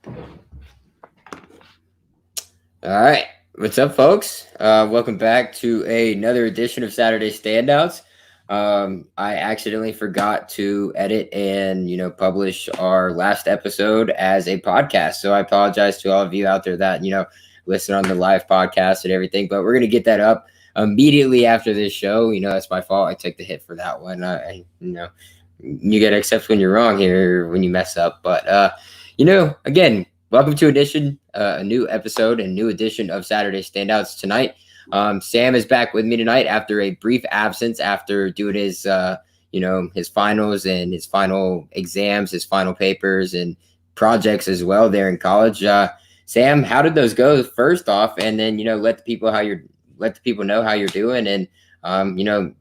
All right. What's up, folks? Welcome back to another edition of Saturday Standouts. I accidentally forgot to edit and publish our last episode as a podcast, so I apologize to all of you out there that listen on the live podcast and everything. But we're gonna get that up immediately after this show. That's my fault. I took the hit for that one. You gotta accept when you're wrong here, when you mess up. But again, welcome to a new episode and new edition of Saturday Standouts tonight. Sam is back with me tonight after a brief absence after doing his finals and his final exams, his final papers and projects as well there in college. Sam, how did those go first off? And then, let the people know how you're doing and,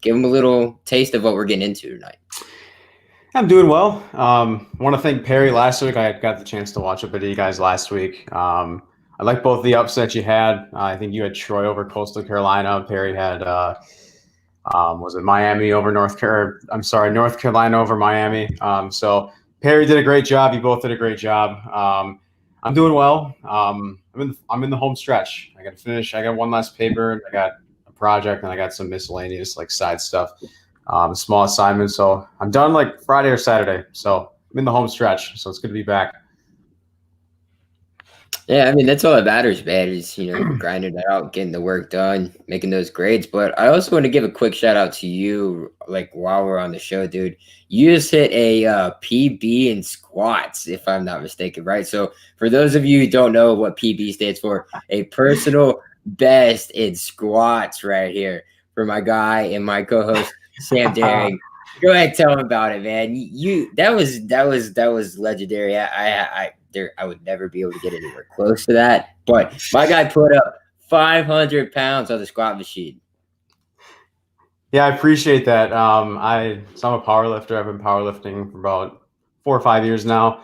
give them a little taste of what we're getting into tonight. I'm doing well. I want to thank Perry last week. I got the chance to watch a bit of you guys last week. I like both the upsets you had. I think you had Troy over Coastal Carolina. Perry had, was it Miami over North Carolina over Miami. So Perry did a great job. You both did a great job. I'm doing well. I'm in the home stretch. I got to finish. I got one last paper. I got a project, and I got some miscellaneous side stuff. Small assignment. So I'm done Friday or Saturday. So I'm in the home stretch. So it's good to be back. Yeah, I mean, that's all that matters, man, is, grinding it out, getting the work done, making those grades. But I also want to give a quick shout out to you, while we're on the show, dude. You just hit a PB in squats, if I'm not mistaken, right? So for those of you who don't know what PB stands for, a personal best in squats right here for my guy and my co-host, Sam Daring. Go ahead, tell him about it, man. That was legendary. I would never be able to get anywhere close to that. But my guy put up 500 pounds on the squat machine. Yeah, I appreciate that. So I'm a power lifter. I've been powerlifting for about 4 or 5 years now.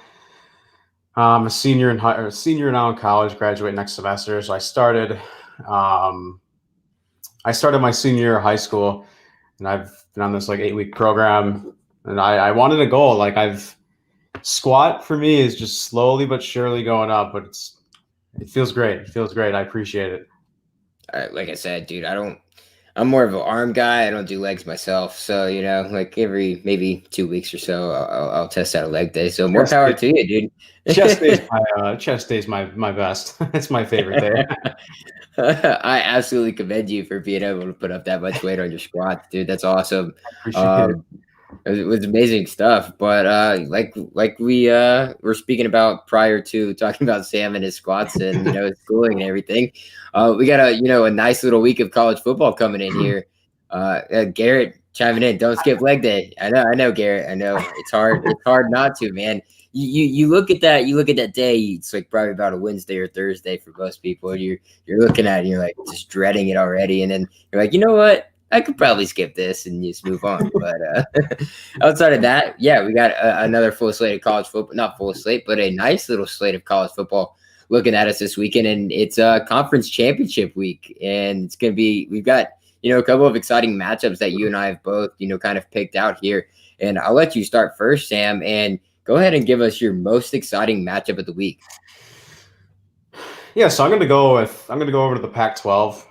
I'm a senior now in college, graduate next semester. So I started my senior year of high school, and I've been on this 8-week program. And I wanted a goal. Squat for me is just slowly but surely going up, but it feels great. It feels great. I appreciate it. Like I said, dude, I'm more of an arm guy. I don't do legs myself. So, every maybe 2 weeks or so, I'll test out a leg day. So more power to you, dude. Chest day is my best. It's my favorite day. I absolutely commend you for being able to put up that much weight on your squats, dude. That's awesome. It was amazing stuff. But we were speaking about prior to talking about Sam and his squats and his schooling and everything, we got a nice little week of college football coming in here. Garrett chiming in, don't skip leg day. I know, Garrett. I know it's hard not to, man. You look at that day, it's probably about a Wednesday or Thursday for most people. You're looking at it and you're just dreading it already, and then you're like, you know what? I could probably skip this and just move on. But outside of that, yeah, we got another full slate of college football. Not full slate, but a nice little slate of college football looking at us this weekend. And it's a conference championship week. And we've got, a couple of exciting matchups that you and I have both, kind of picked out here. And I'll let you start first, Sam, and go ahead and give us your most exciting matchup of the week. Yeah, so I'm going to go over to the Pac-12.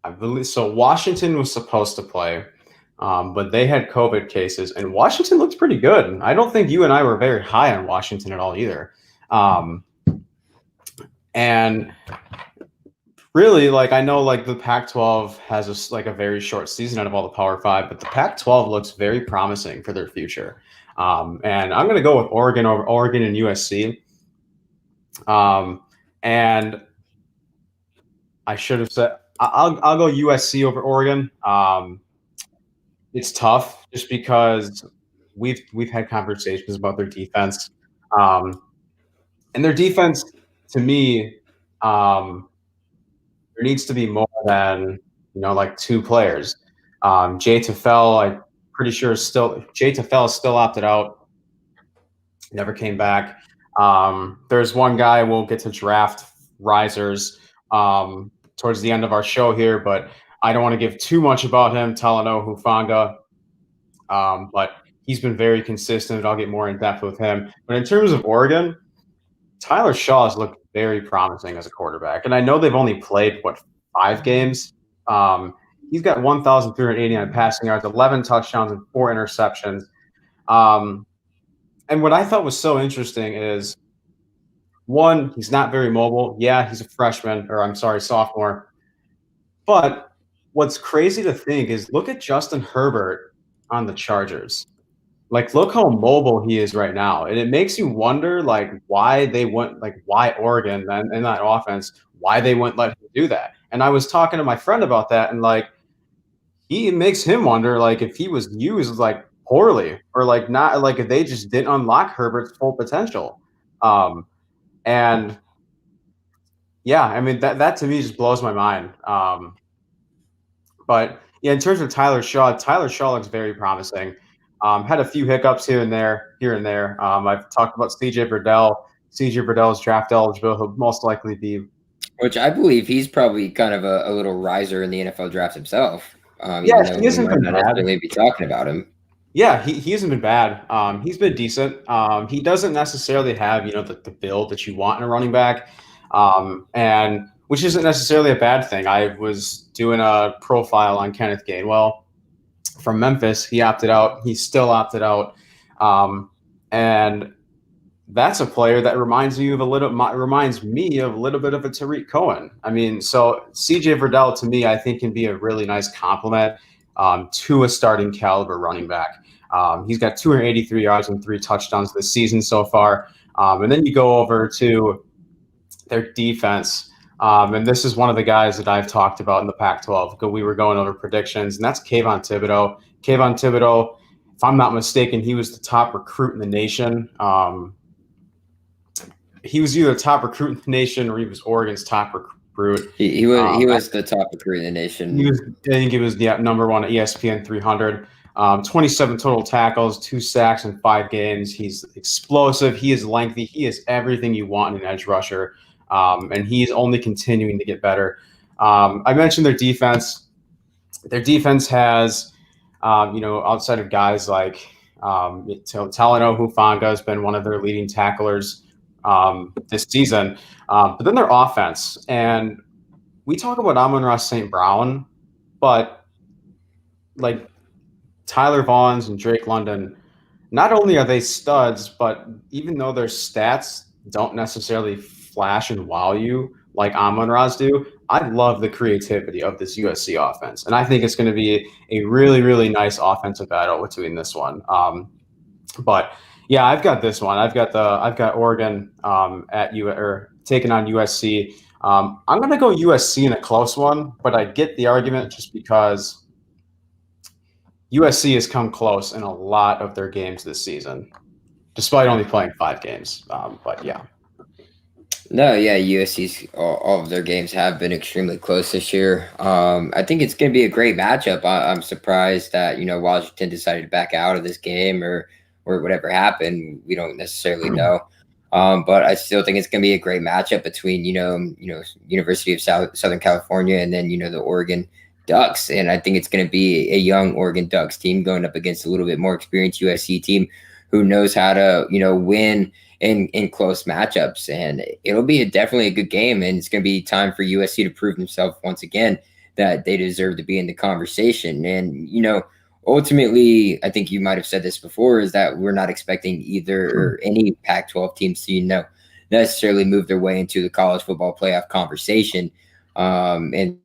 I believe so. Washington was supposed to play, but they had COVID cases, and Washington looked pretty good. I don't think you and I were very high on Washington at all either. And really, I know the Pac-12 has a very short season out of all the Power Five, but the Pac-12 looks very promising for their future. And I'm going to go with Oregon over Oregon and USC. And I should have said I'll go USC over Oregon. It's tough just because we've had conversations about their defense, and their defense to me, there needs to be more than 2 players. Jay Tafel, I'm pretty sure Jay Tafel is still opted out. Never came back. There's one guy we'll get to draft risers towards the end of our show here, but I don't want to give too much about him, Talanoa Hufanga. But He's been very consistent. I'll get more in depth with him. But in terms of Oregon, Tyler Shaw has looked very promising as a quarterback. And I know they've only played, 5 games? He's got 1,389 passing yards, 11 touchdowns, and 4 interceptions. And what I thought was so interesting is, one, he's not very mobile. Yeah, he's a freshman, or I'm sorry, sophomore. But what's crazy to think is look at Justin Herbert on the Chargers. Like, look how mobile he is right now. And it makes you wonder, like, why Oregon then in that offense, why they wouldn't let him do that. And I was talking to my friend about that, and like, it makes him wonder, like, if he was used like poorly, or like not, like if they just didn't unlock Herbert's full potential. And yeah, I mean, that to me just blows my mind. But yeah, in terms of Tyler Shaw looks very promising. Had a few hiccups here and there. I've talked about CJ Verdell. CJ Verdell is draft eligible. He'll most likely be. Which I believe he's probably kind of a little riser in the NFL draft himself. Yeah, he hasn't been bad. Be talking about him. Yeah, he hasn't been bad. He's been decent. He doesn't necessarily have, the build that you want in a running back, and which isn't necessarily a bad thing. I was doing a profile on Kenneth Gainwell from Memphis. He opted out. He's still opted out, and that's a player that reminds me of a little bit of a Tariq Cohen. I mean, so CJ Verdell to me, I think, can be a really nice complement to a starting caliber running back. He's got 283 yards and 3 touchdowns this season so far. And then you go over to their defense. And this is one of the guys that I've talked about in the Pac-12. We were going over predictions, and that's Kayvon Thibodeaux. Kayvon Thibodeaux, if I'm not mistaken, he was the top recruit in the nation. He was either the top recruit in the nation or he was Oregon's top recruit. He was the top recruit in the nation. I think he was number one at ESPN 300. 27 total tackles, 2 sacks in 5 games. He's explosive. He is lengthy. He is everything you want in an edge rusher. And he's only continuing to get better. I mentioned their defense. Their defense has, outside of guys like Talanoa Hufanga has been one of their leading tacklers this season. But then their offense. And we talk about Amon-Ra St. Brown, but like Tyler Vaughns and Drake London, not only are they studs, but even though their stats don't necessarily flash and wow you like Amon-Ra's do, I love the creativity of this USC offense. And I think it's going to be a really, really nice offensive battle between this one. But yeah, I've got this one. I've got Oregon taking on USC. I'm going to go USC in a close one, but I get the argument just because USC has come close in a lot of their games this season, despite only playing 5 games. But yeah. No, yeah, USC's all of their games have been extremely close this year. I think it's going to be a great matchup. I'm surprised that Washington decided to back out of this game or whatever happened. We don't necessarily know, but I still think it's going to be a great matchup between University of Southern California and then the Oregon Ducks, and I think it's going to be a young Oregon Ducks team going up against a little bit more experienced USC team who knows how to win in close matchups, and it'll be definitely a good game, and it's going to be time for USC to prove themselves once again that they deserve to be in the conversation. And ultimately, I think you might have said this before, is that we're not expecting either or any Pac-12 teams to necessarily move their way into the college football playoff conversation, and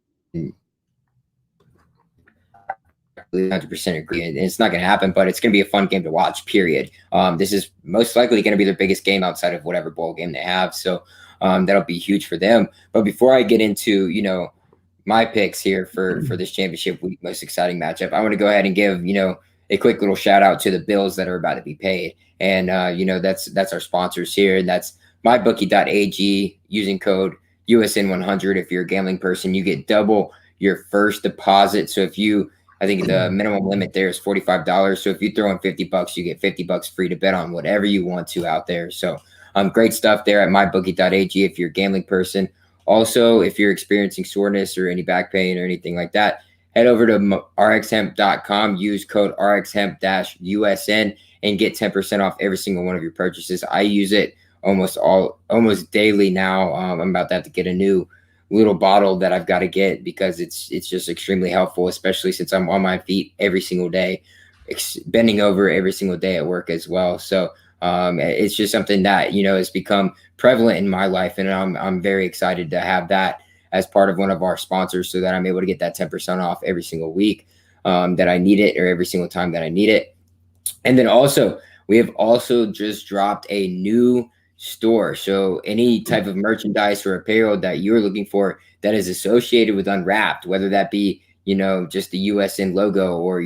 100% agree, and it's not going to happen, but it's going to be a fun game to watch, period. This is most likely going to be their biggest game outside of whatever bowl game they have, so that'll be huge for them. But before I get into my picks here for this championship week most exciting matchup, I want to go ahead and give a quick little shout out to the bills that are about to be paid, and that's our sponsors here, and that's mybookie.ag. Using code USN100. If you're a gambling person, you get double your first deposit. So I think the minimum limit there is $45. So if you throw in $50, you get $50 free to bet on whatever you want to out there. So great stuff there at mybookie.ag if you're a gambling person. Also, if you're experiencing soreness or any back pain or anything like that, head over to rxhemp.com, use code rxhemp-USN, and get 10% off every single one of your purchases. I use it almost daily now. I'm about to have to get a new little bottle that I've got to get because it's just extremely helpful, especially since I'm on my feet every single day, bending over every single day at work as well. So it's just something that, has become prevalent in my life, and I'm very excited to have that as part of one of our sponsors, so that I'm able to get that 10% off every single week that I need it, or every single time that I need it. And then also, we have also just dropped a new store. So any type of merchandise or apparel that you're looking for that is associated with Unwrapped, whether that be, just the USN logo, or,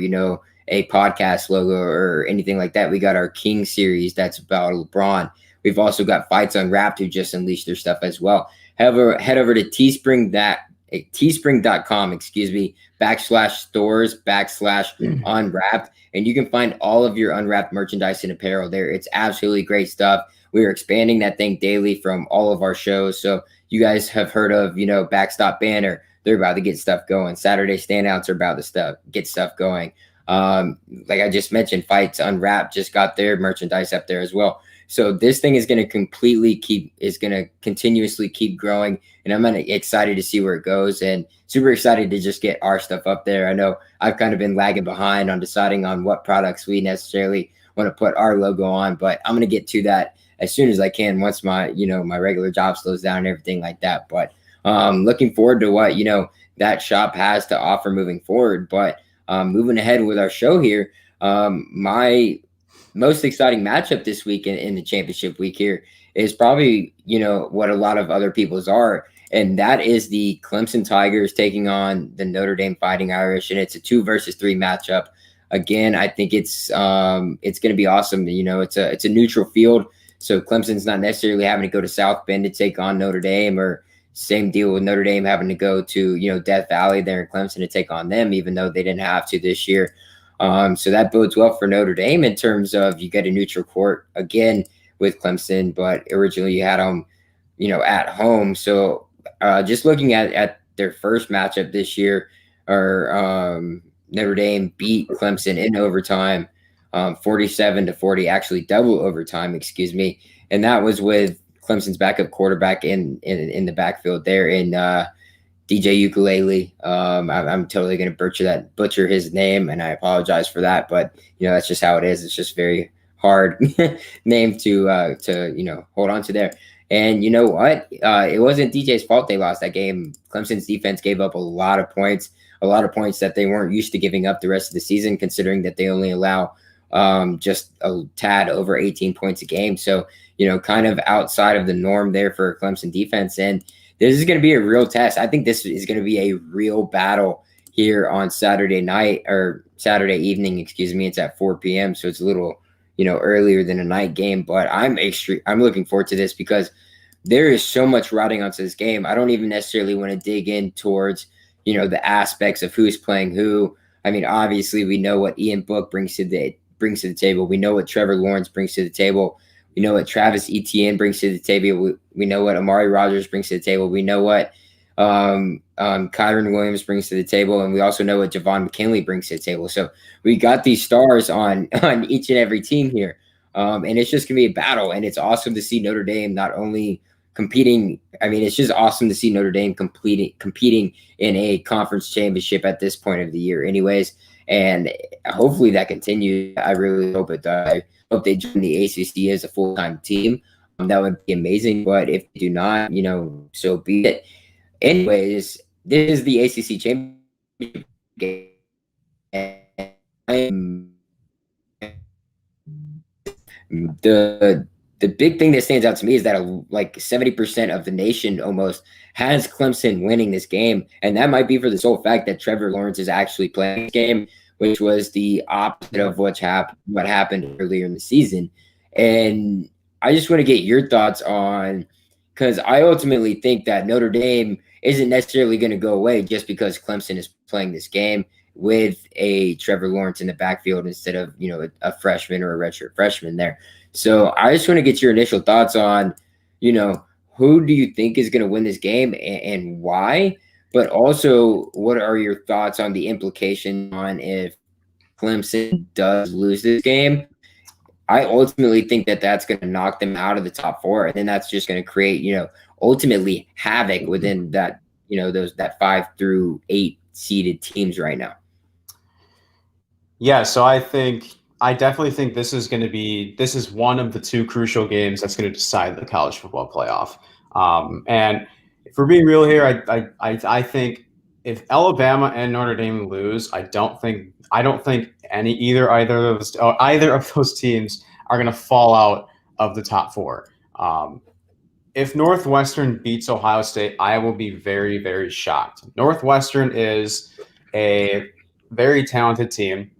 a podcast logo or anything like that. We got our King series that's about LeBron. We've also got Fights Unwrapped, who just unleashed their stuff as well. Head over to teespring.com, /stores/unwrapped, and you can find all of your Unwrapped merchandise and apparel there. It's absolutely great stuff. We're expanding that thing daily from all of our shows. So you guys have heard of, Backstop Banner. They're about to get stuff going. Saturday Standouts are about to get stuff going. Like I just mentioned, Fights Unwrapped just got their merchandise up there as well. So this thing is going to continuously keep growing, and I'm excited to see where it goes, and super excited to just get our stuff up there. I know I've kind of been lagging behind on deciding on what products we necessarily want to put our logo on, but I'm going to get to that as soon as I can once my regular job slows down and everything like that. But looking forward to what, that shop has to offer moving forward. But moving ahead with our show here, my most exciting matchup this week in the championship week here is probably, what a lot of other people's are. And that is the Clemson Tigers taking on the Notre Dame Fighting Irish. And it's a 2 versus 3 matchup. Again, I think it's going to be awesome. It's a neutral field. So Clemson's not necessarily having to go to South Bend to take on Notre Dame, or same deal with Notre Dame having to go to, Death Valley there in Clemson to take on them, even though they didn't have to this year. So that bodes well for Notre Dame in terms of you get a neutral court again with Clemson, but originally you had them, at home. So just looking at their first matchup this year, or Notre Dame beat Clemson in overtime, 47-40, actually double overtime, excuse me. And that was with Clemson's backup quarterback in the backfield there in DJ Ukulele. I'm totally going to butcher his name, and I apologize for that. But that's just how it is. It's just very hard name to hold on to there. And you know what? It wasn't DJ's fault they lost that game. Clemson's defense gave up a lot of points that they weren't used to giving up the rest of the season, considering that they only allow just a tad over 18 points a game. So kind of outside of the norm there for Clemson defense. And this is going to be a real test. I think this is going to be a real battle here on Saturday evening, excuse me. It's at 4 p.m. So it's a little, earlier than a night game, but I'm looking forward to this because there is so much riding onto this game. I don't even necessarily want to dig in towards, the aspects of who's playing who. I mean, obviously we know what Ian Book brings to the table. We know what Trevor Lawrence brings to the table. We know what Travis Etienne brings to the table. We know what Amari Rogers brings to the table. We know what Kyron Williams brings to the table, and we also know what Javon McKinley brings to the table. So we got these stars on each and every team here, and it's just gonna be a battle. And it's awesome to see Notre Dame not only competing. I mean, it's just awesome to see Notre Dame competing in a conference championship at this point of the year, anyways. And hopefully that continues. I really hope it does. I hope they join the ACC as a full-time team. That would be amazing. But if they do not, so be it. Anyways, this is the ACC championship game. The big thing that stands out to me is that like 70% of the nation almost has Clemson winning this game. And that might be for the sole fact that Trevor Lawrence is actually playing this game, which was the opposite of what happened earlier in the season. And I just want to get your thoughts on, because I ultimately think that Notre Dame isn't necessarily going to go away just because Clemson is playing this game with a Trevor Lawrence in the backfield instead of, a freshman or a redshirt freshman there. So I just want to get your initial thoughts on, who do you think is going to win this game and why? But also, what are your thoughts on the implication on if Clemson does lose this game? I ultimately think that that's going to knock them out of the top 4, and then that's just going to create, ultimately havoc within that, that 5 through 8 seeded teams right now. Yeah, so I definitely think this is one of the 2 crucial games that's going to decide the college football playoff. And if we're being real here, I think if Alabama and Notre Dame lose, I don't think either of those teams are going to fall out of the top 4. If Northwestern beats Ohio State, I will be very, very shocked. Northwestern is a very talented team.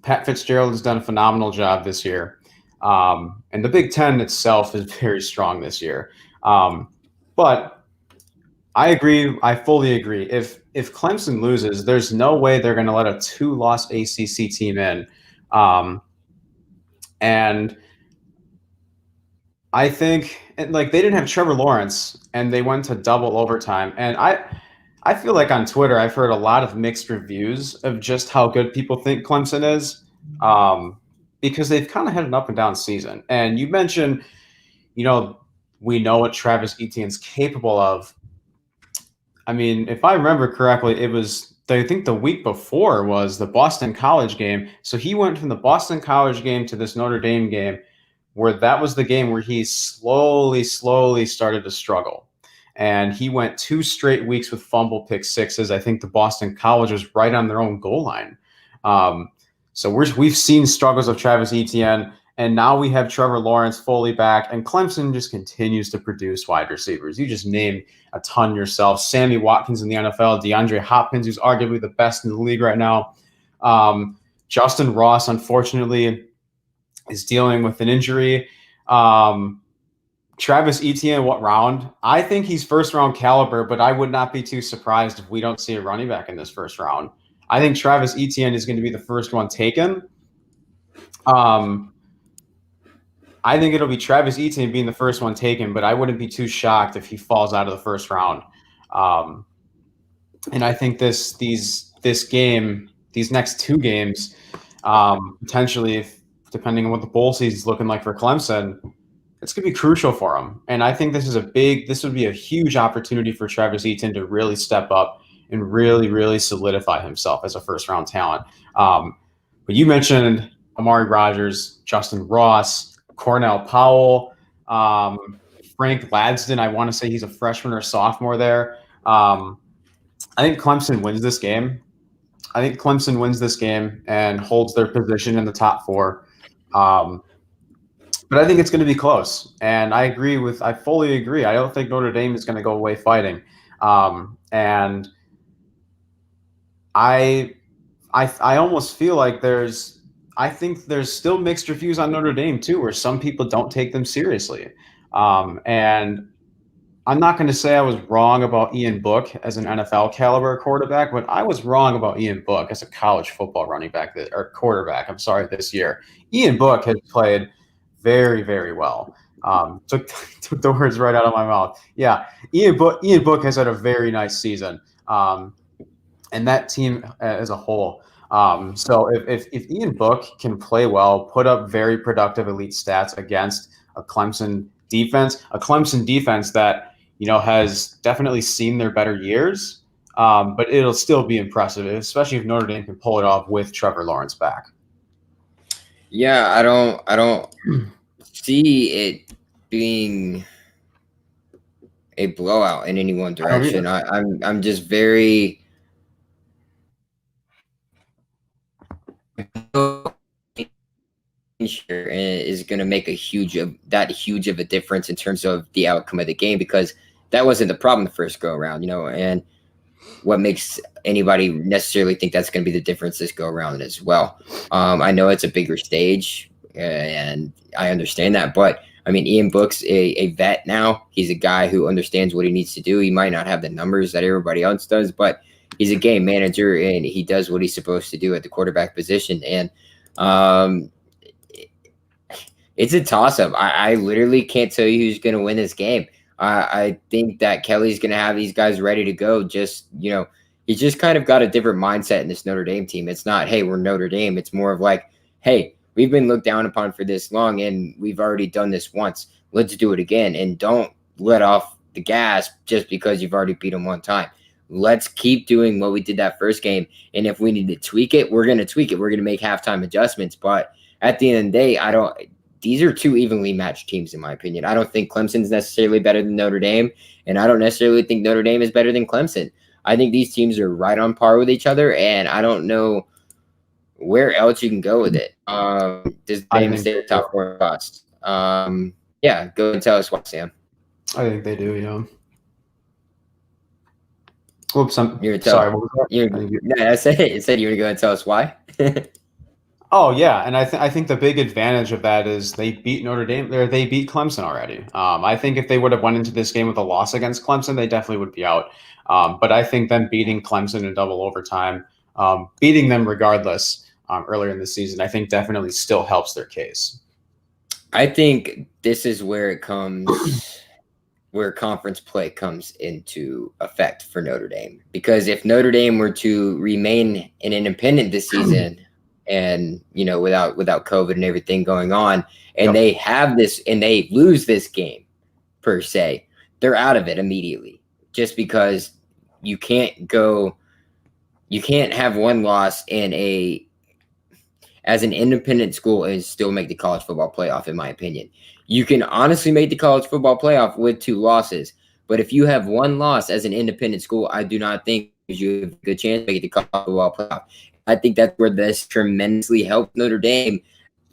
Pat Fitzgerald has done a phenomenal job this year. And the Big Ten itself is very strong this year. But I agree. I fully agree. If Clemson loses, there's no way they're going to let a 2-loss ACC team in. And I think they didn't have Trevor Lawrence, and they went to double overtime. And I feel like on Twitter, I've heard a lot of mixed reviews of just how good people think Clemson is, because they've kind of had an up and down season. And you mentioned, we know what Travis Etienne's capable of. I mean, if I remember correctly, I think the week before was the Boston College game. So he went from the Boston College game to this Notre Dame game, where that was the game where he slowly started to struggle. And he went 2 straight weeks with fumble pick sixes. I think the Boston College was right on their own goal line. So we've seen struggles of Travis Etienne, and now we have Trevor Lawrence fully back, and Clemson just continues to produce wide receivers. You just named a ton yourself. Sammy Watkins in the NFL, DeAndre Hopkins, who's arguably the best in the league right now. Justin Ross, unfortunately, is dealing with an injury. Travis Etienne, what round? I think he's first-round caliber, but I would not be too surprised if we don't see a running back in this first round. I think Travis Etienne is going to be the first one taken. I think it'll be Travis Etienne being the first one taken, but I wouldn't be too shocked if he falls out of the first round. And I think this game, these next 2 games, potentially, depending on what the bowl season is looking like for Clemson, it's going to be crucial for him. And I think this would be a huge opportunity for Travis Etienne to really step up and really, really solidify himself as a first-round talent. But you mentioned Amari Rogers, Justin Ross, Cornell Powell, Frank Ladson. I want to say he's a freshman or sophomore there. I think Clemson wins this game. And holds their position in the top 4. But I think it's going to be close. And I fully agree. I don't think Notre Dame is going to go away fighting. And I almost feel like I think there's still mixed reviews on Notre Dame too, where some people don't take them seriously. And I'm not going to say I was wrong about Ian Book as an NFL caliber quarterback, but I was wrong about Ian Book as a college football quarterback. This year. Ian Book has played very, very well. Took the words right out of my mouth. Yeah, Ian Book has had a very nice season, and that team as a whole. So if Ian Book can play well, put up very productive elite stats against a Clemson defense that has definitely seen their better years, but it'll still be impressive, especially if Notre Dame can pull it off with Trevor Lawrence back. Yeah, I don't see it being a blowout in any one direction. I'm just very is going to make huge of a difference in terms of the outcome of the game, because that wasn't the problem the first go around, and what makes anybody necessarily think that's going to be the difference this go around as well. I know it's a bigger stage, and I understand that, but I mean, Ian Book's a vet now. He's a guy who understands what he needs to do. He might not have the numbers that everybody else does, but he's a game manager, and he does what he's supposed to do at the quarterback position. And it's a toss-up. I literally can't tell you who's going to win this game. I think that Kelly's going to have these guys ready to go. Just, he's just kind of got a different mindset in this Notre Dame team. It's not, hey, we're Notre Dame. It's more of like, hey, we've been looked down upon for this long and we've already done this once. Let's do it again. And don't let off the gas just because you've already beat them one time. Let's keep doing what we did that first game. And if we need to tweak it, we're going to tweak it. We're going to make halftime adjustments. But at the end of the day, these are two evenly matched teams, in my opinion. I don't think Clemson's necessarily better than Notre Dame, and I don't necessarily think Notre Dame is better than Clemson. I think these teams are right on par with each other, and I don't know where else you can go with it. Does Dame stay top 4 cost? Yeah, go and tell us why, Sam. I think they do, yeah. Oops, sorry. What was that? I said you were going to tell us why. Oh yeah, and I think the big advantage of that is they beat Notre Dame. They beat Clemson already. I think if they would have went into this game with a loss against Clemson, they definitely would be out. But I think them beating Clemson in double overtime, beating them regardless earlier in the season, I think definitely still helps their case. I think this is where it comes, where conference play comes into effect for Notre Dame. Because if Notre Dame were to remain an independent this season, and without COVID and everything going on, and they have this and they lose this game per se, they're out of it immediately, just because you can't have one loss as an independent school and still make the college football playoff. In my opinion, you can honestly make the college football playoff with 2 losses, but if you have 1 loss as an independent school, I do not think you have a good chance to make the college football playoff. I think that's where this tremendously helped Notre Dame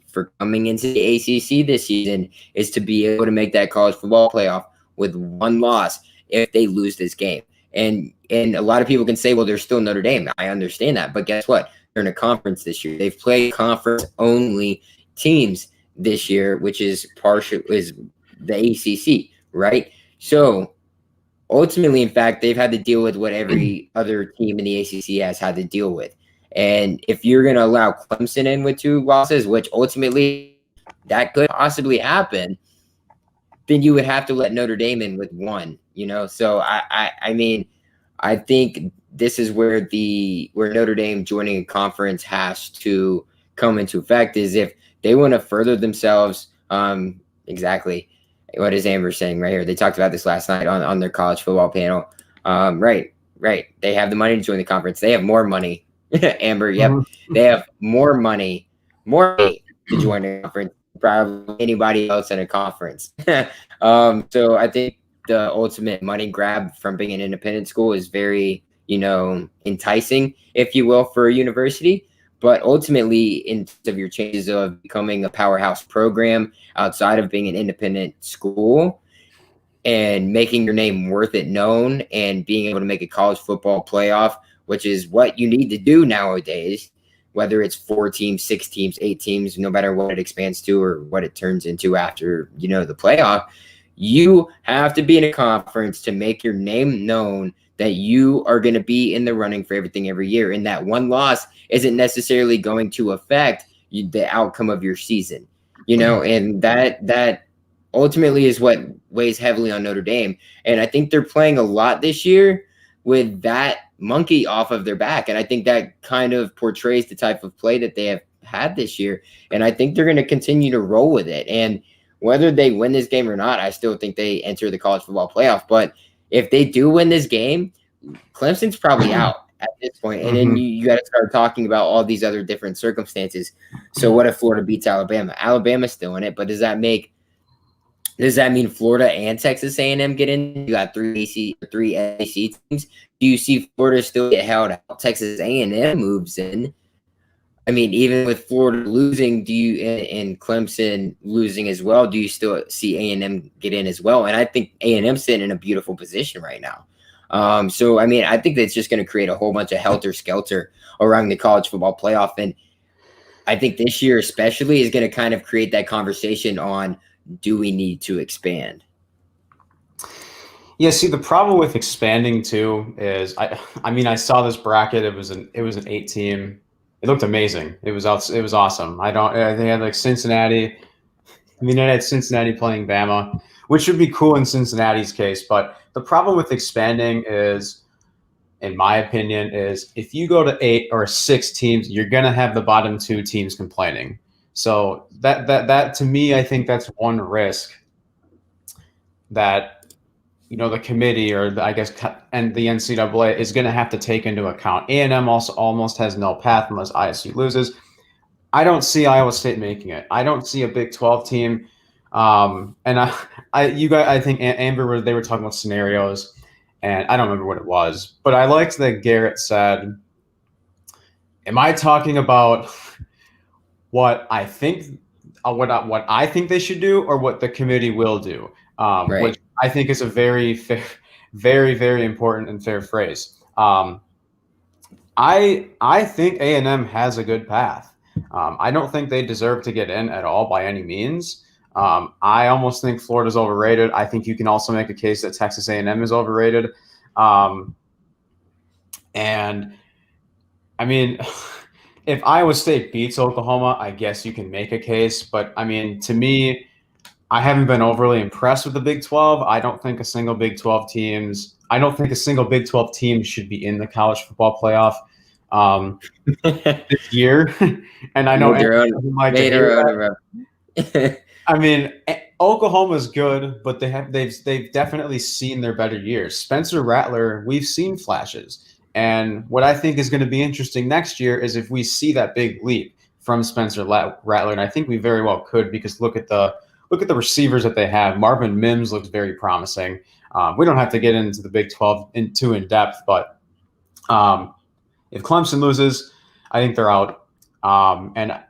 for coming into the ACC this season, is to be able to make that college football playoff with 1 loss if they lose this game. And a lot of people can say, well, they're still Notre Dame. I understand that. But guess what? They're in a conference this year. They've played conference-only teams this year, which is the ACC, right? So ultimately, in fact, they've had to deal with what every other team in the ACC has had to deal with. And if you're going to allow Clemson in with 2 losses, which ultimately that could possibly happen, then you would have to let Notre Dame in with 1, So I mean, I think this is where Notre Dame joining a conference has to come into effect, is if they want to further themselves. Exactly what is Amber saying right here. They talked about this last night on their college football panel. Right. They have the money to join the conference. They have more money. Amber, yep. They have more money to join a conference than probably anybody else in a conference. So I think the ultimate money grab from being an independent school is very, enticing, if you will, for a university. But ultimately, in terms of your chances of becoming a powerhouse program outside of being an independent school and making your name worth it known and being able to make a college football playoff, which is what you need to do nowadays, whether it's 4 teams, 6 teams, 8 teams, no matter what it expands to or what it turns into after, the playoff, you have to be in a conference to make your name known that you are going to be in the running for everything every year. And that 1 loss isn't necessarily going to affect the outcome of your season, and that ultimately is what weighs heavily on Notre Dame. And I think they're playing a lot this year with that monkey off of their back. And I think that kind of portrays the type of play that they have had this year. And I think they're going to continue to roll with it. And whether they win this game or not, I still think they enter the college football playoff. But if they do win this game, Clemson's probably out at this point. And then you got to start talking about all these other different circumstances. So what if Florida beats Alabama? Alabama's still in it, but does that mean Florida and Texas A&M get in? You got 3 SEC teams. Do you see Florida still get held out? Texas A&M moves in. I mean, even with Florida losing, and Clemson losing as well, do you still see A&M get in as well? And I think A&M's sitting in a beautiful position right now. So, I mean, I think that's just going to create a whole bunch of helter-skelter around the college football playoff. And I think this year especially is going to kind of create that conversation on, do we need to expand? Yeah, see, the problem with expanding too is I saw this bracket. It was an 8-team. It looked amazing. It was awesome. They had like Cincinnati. I had Cincinnati playing Bama, which would be cool in Cincinnati's case. But the problem with expanding is, in my opinion, is if you go to 8 or 6 teams, you're going to have the bottom 2 teams complaining. So that to me, I think that's one risk that the committee or and the NCAA is going to have to take into account. A&M also almost has no path unless ISU loses. I don't see Iowa State making it. I don't see a Big 12 team. And I think Amber, they were talking about scenarios, and I don't remember what it was, but I liked that Garrett said, "Am I talking about what I think, what I think they should do, or what the committee will do?" Right. Which I think is a very fair, very, very important and fair phrase. I think A&M has a good path. I don't think they deserve to get in at all by any means. I almost think Florida's overrated. I think you can also make a case that Texas A&M is overrated. And I mean, if Iowa State beats Oklahoma, I guess you can make a case. But I mean, to me, I haven't been overly impressed with the Big 12. I don't think a single Big 12 team should be in the college football playoff this year. And I know I mean, Oklahoma's good, but they've definitely seen their better years. Spencer Rattler, we've seen flashes. And what I think is going to be interesting next year is if we see that big leap from Spencer Rattler, and I think we very well could, because look at the receivers that they have. Marvin Mims looks very promising. We don't have to get into the Big 12 in depth, but if Clemson loses, I think they're out.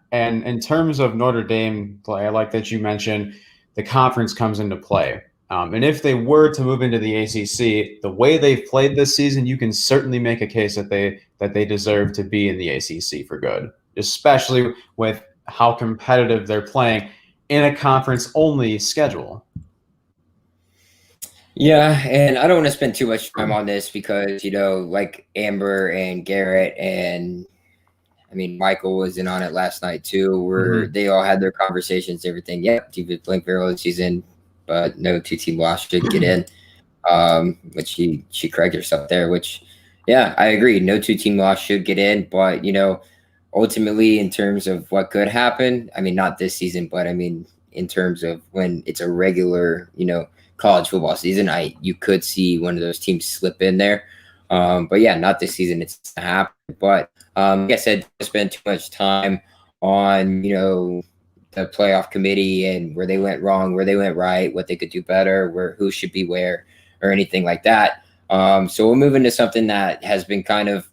And in terms of Notre Dame play, I like that you mentioned the conference comes into play. And if they were to move into the ACC, the way they've played this season, you can certainly make a case that they deserve to be in the ACC for good, especially with how competitive they're playing in a conference-only schedule. Yeah, and I don't want to spend too much time on this because, like Amber and Garrett and Michael was in on it last night too, where they all had their conversations, everything. Yep, you've been playing very well this season, but no 2-team loss should get in. But she corrected herself there, which, yeah, I agree. No 2-team loss should get in, but, ultimately in terms of what could happen, not this season, but in terms of when it's a regular, college football season, you could see one of those teams slip in there. But yeah, not this season. It's not happening. But like I said, don't spend too much time on, the playoff committee and where they went wrong, where they went right, what they could do better, who should be where, or anything like that. So we'll move into something that has been kind of,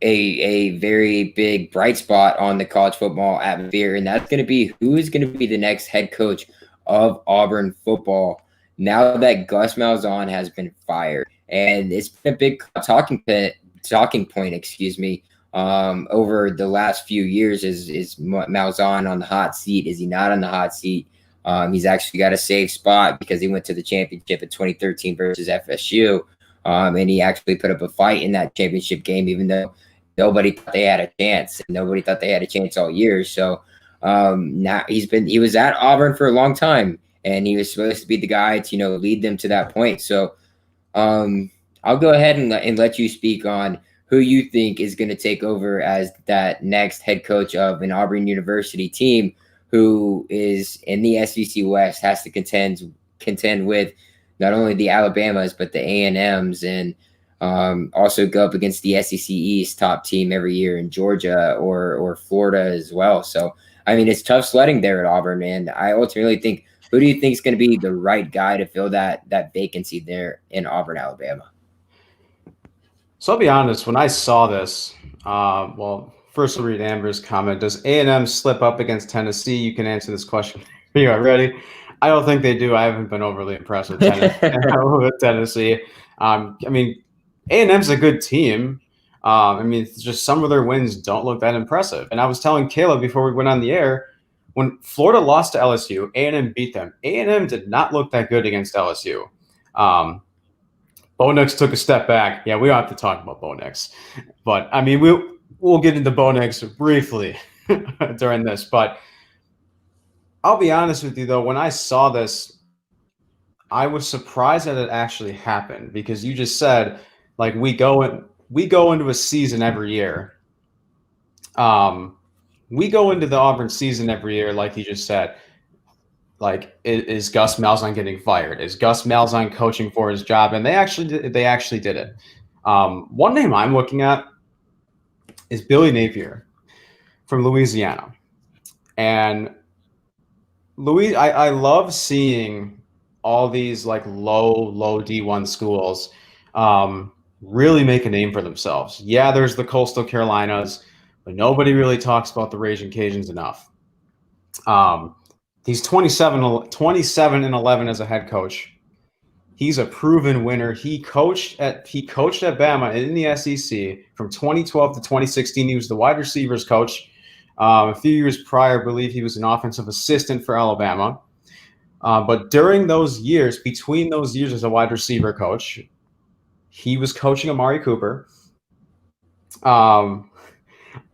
a very big bright spot on the college football atmosphere, and that's going to be who is going to be the next head coach of Auburn football now that Gus Malzahn has been fired. And it's been a big talking point, over the last few years. Is Malzahn on the hot seat? Is he not on the hot seat? He's actually got a safe spot because he went to the championship in 2013 versus FSU. And he actually put up a fight in that championship game, even though nobody thought they had a chance. And nobody thought they had a chance all year. So now he was at Auburn for a long time, and he was supposed to be the guy to, lead them to that point. So I'll go ahead and let you speak on who you think is going to take over as that next head coach of an Auburn University team who is in the SEC West, has to contend with not only the Alabamas, but the A&Ms, and also go up against the SEC East top team every year in Georgia or Florida as well. So, it's tough sledding there at Auburn, and I ultimately think, who do you think is going to be the right guy to fill that vacancy there in Auburn, Alabama? So I'll be honest, when I saw this, first we'll read Amber's comment. Does A&M slip up against Tennessee? You can answer this question. Are you ready? I don't think they do. I haven't been overly impressed with Tennessee. A&M's a good team. It's just some of their wins don't look that impressive. And I was telling Caleb before we went on the air, when Florida lost to LSU, A&M beat them. A&M did not look that good against LSU. Bo Nix took a step back. Yeah, we don't have to talk about Bo Nix. But, we'll get into Bo Nix briefly during this. But I'll be honest with you though, when I saw this, I was surprised that it actually happened because you just said like we go into a season every year. We go into the Auburn season every year, like you just said. Like, is Gus Malzahn getting fired? Is Gus Malzahn coaching for his job? And they actually did it. One name I'm looking at is Billy Napier from Louisiana, and I love seeing all these like low D1 schools really make a name for themselves. Yeah, there's the Coastal Carolinas, but nobody really talks about the Raging Cajuns enough. He's 27-11 as a head coach. He's a proven winner. He coached at Bama in the SEC from 2012 to 2016. He was the wide receivers coach. A few years prior, I believe he was an offensive assistant for Alabama. But during those years, between those years as a wide receiver coach, he was coaching Amari Cooper.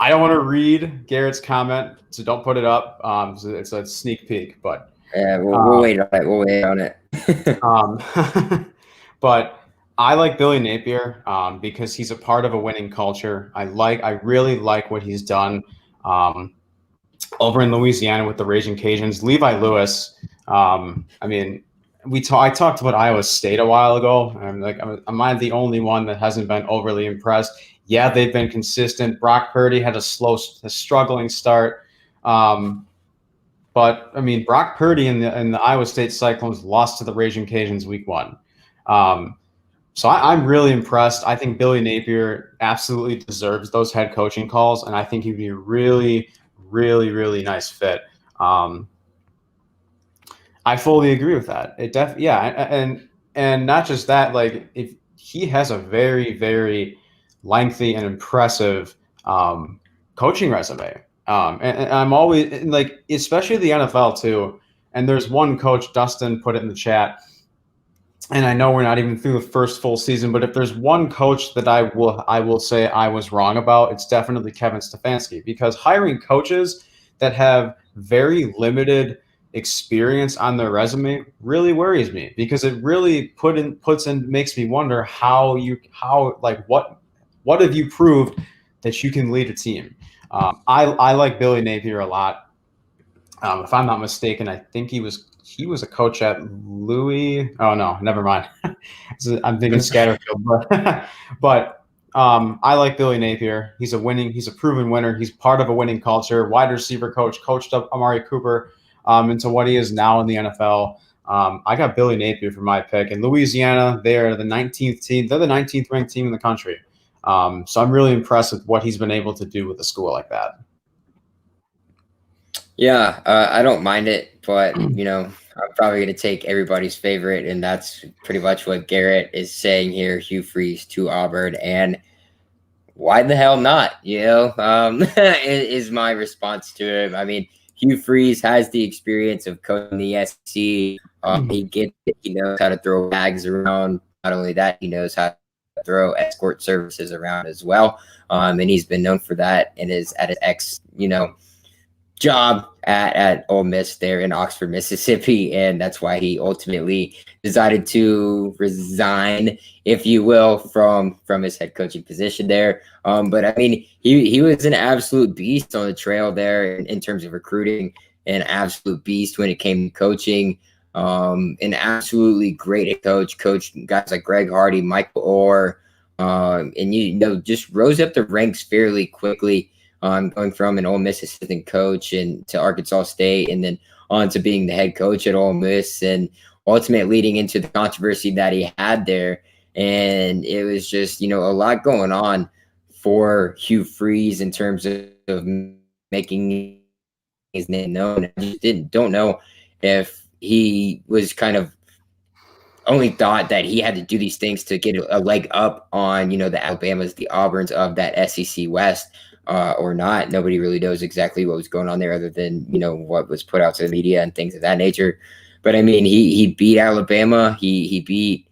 I don't want to read Garrett's comment, so don't put it up. So it's a sneak peek, but yeah, we'll wait on it. We'll wait on it. But I like Billy Napier because he's a part of a winning culture. I really like what he's done over in Louisiana with the Raging Cajuns. Levi Lewis. I mean, I talked about Iowa State a while ago. I'm like, am I the only one that hasn't been overly impressed? Yeah, they've been consistent. Brock Purdy had a struggling start. But I mean, Brock Purdy and the Iowa State Cyclones lost to the Raging Cajuns week 1. So I'm really impressed. I think Billy Napier absolutely deserves those head coaching calls, and I think he'd be a really, really, really nice fit. I fully agree with that. And not just that. Like, if he has a very, very lengthy and impressive coaching resume. And I'm always like, especially the NFL too. And there's one coach, Dustin put it in the chat, and I know we're not even through the first full season, but if there's one coach that I will say I was wrong about, it's definitely Kevin Stefanski, because hiring coaches that have very limited experience on their resume really worries me, because it really makes me wonder what have you proved that you can lead a team. I like Billy Napier a lot. If I'm not mistaken, I think he was a coach at Louis. Oh no, never mind. I'm thinking Scatterfield, but I like Billy Napier. He's a proven winner. He's part of a winning culture. Wide receiver coach, coached up Amari Cooper into what he is now in the NFL. I got Billy Napier for my pick. In Louisiana, they're the 19th team. They're the 19th ranked team in the country. So I'm really impressed with what he's been able to do with a school like that. Yeah, I don't mind it, but I'm probably going to take everybody's favorite, and that's pretty much what Garrett is saying here. Hugh Freeze to Auburn, and why the hell not? Is my response to him. I mean, Hugh Freeze has the experience of coaching the SEC. He knows how to throw bags around. Not only that, he knows how to throw escort services around as well. And he's been known for that and is at his job at Ole Miss there in Oxford, Mississippi. And that's why he ultimately decided to resign, if you will, from his head coaching position there. But I mean, he was an absolute beast on the trail there in terms of recruiting, an absolute beast when it came to coaching. An absolutely great coach, coached guys like Greg Hardy, Michael Orr, and just rose up the ranks fairly quickly, going from an Ole Miss assistant coach and to Arkansas State, and then on to being the head coach at Ole Miss, and ultimately leading into the controversy that he had there. And it was just, a lot going on for Hugh Freeze in terms of making his name known. I just don't know if he was kind of only thought that he had to do these things to get a leg up on, the Alabamas, the Auburns of that SEC West, or not. Nobody really knows exactly what was going on there other than, what was put out to the media and things of that nature. But I mean, he beat Alabama. He beat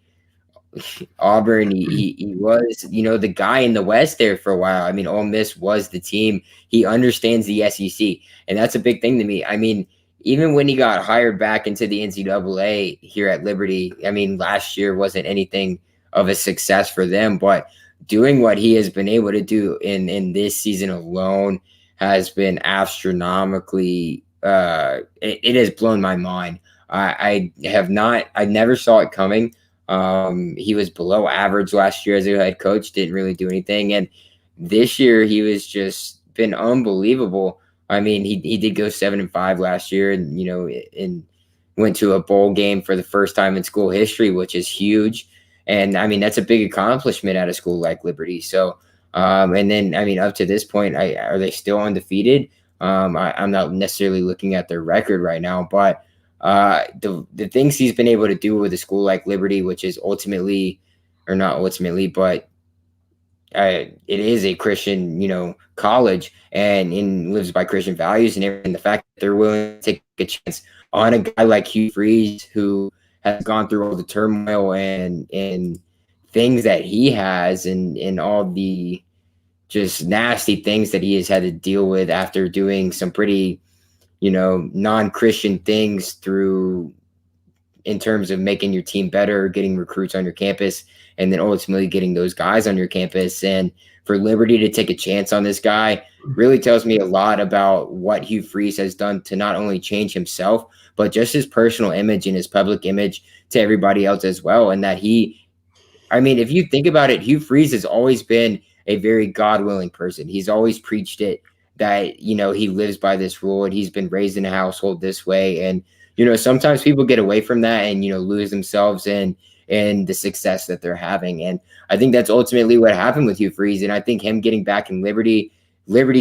Auburn. He was, the guy in the West there for a while. I mean, Ole Miss was the team. He understands the SEC, and that's a big thing to me. I mean, even when he got hired back into the NCAA here at Liberty, I mean, last year wasn't anything of a success for them, but doing what he has been able to do in this season alone has been astronomically. It has blown my mind. I never saw it coming. He was below average last year as a head coach, didn't really do anything, and this year he was just been unbelievable. I mean, he did go 7-5 last year, and and went to a bowl game for the first time in school history, which is huge. And I mean, that's a big accomplishment at a school like Liberty. So, and then I mean, up to this point, are they still undefeated? I'm not necessarily looking at their record right now, but the things he's been able to do with a school like Liberty, which is ultimately, or not ultimately, but it is a Christian, college, and lives by Christian values and everything. The fact that they're willing to take a chance on a guy like Hugh Freeze, who has gone through all the turmoil and things that he has, and all the just nasty things that he has had to deal with after doing some pretty, non-Christian things through in terms of making your team better, getting recruits on your campus, and then ultimately getting those guys on your campus. And for Liberty to take a chance on this guy really tells me a lot about what Hugh Freeze has done to not only change himself, but just his personal image and his public image to everybody else as well. And that if you think about it, Hugh Freeze has always been a very God-willing person. He's always preached it, that, he lives by this rule, and he's been raised in a household this way. And, sometimes people get away from that and, lose themselves in the success that they're having. And I think that's ultimately what happened with Hugh Freeze. And I think him getting back in Liberty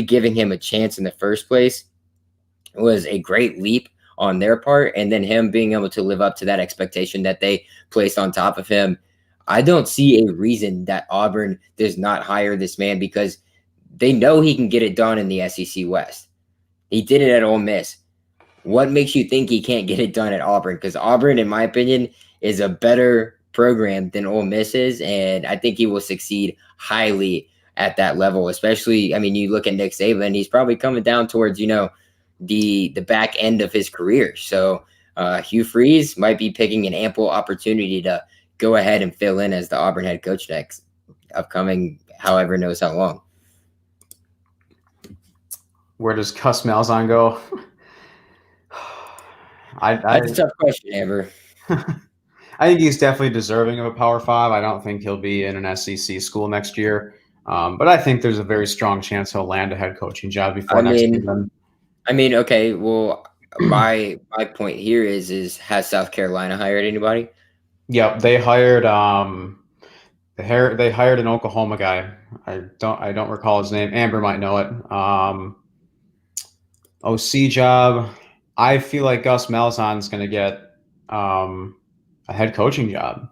giving him a chance in the first place was a great leap on their part. And then him being able to live up to that expectation that they placed on top of him. I don't see a reason that Auburn does not hire this man, because they know he can get it done in the SEC West. He did it at Ole Miss. What makes you think he can't get it done at Auburn? Because Auburn, in my opinion, is a better program than Ole Miss is, and I think he will succeed highly at that level. Especially, I mean, you look at Nick Saban; he's probably coming down towards the back end of his career. So Hugh Freeze might be picking an ample opportunity to go ahead and fill in as the Auburn head coach next upcoming, however knows how long. Where does Gus Malzahn go? That's a tough question, Amber. I think he's definitely deserving of a Power 5. I don't think he'll be in an SEC school next year, but I think there's a very strong chance he'll land a head coaching job before next season. Okay. Well, my point here is has South Carolina hired anybody? Yep, they hired they hired an Oklahoma guy. I don't recall his name. Amber might know it. OC job. I feel like Gus Malzahn's going to get a head coaching job.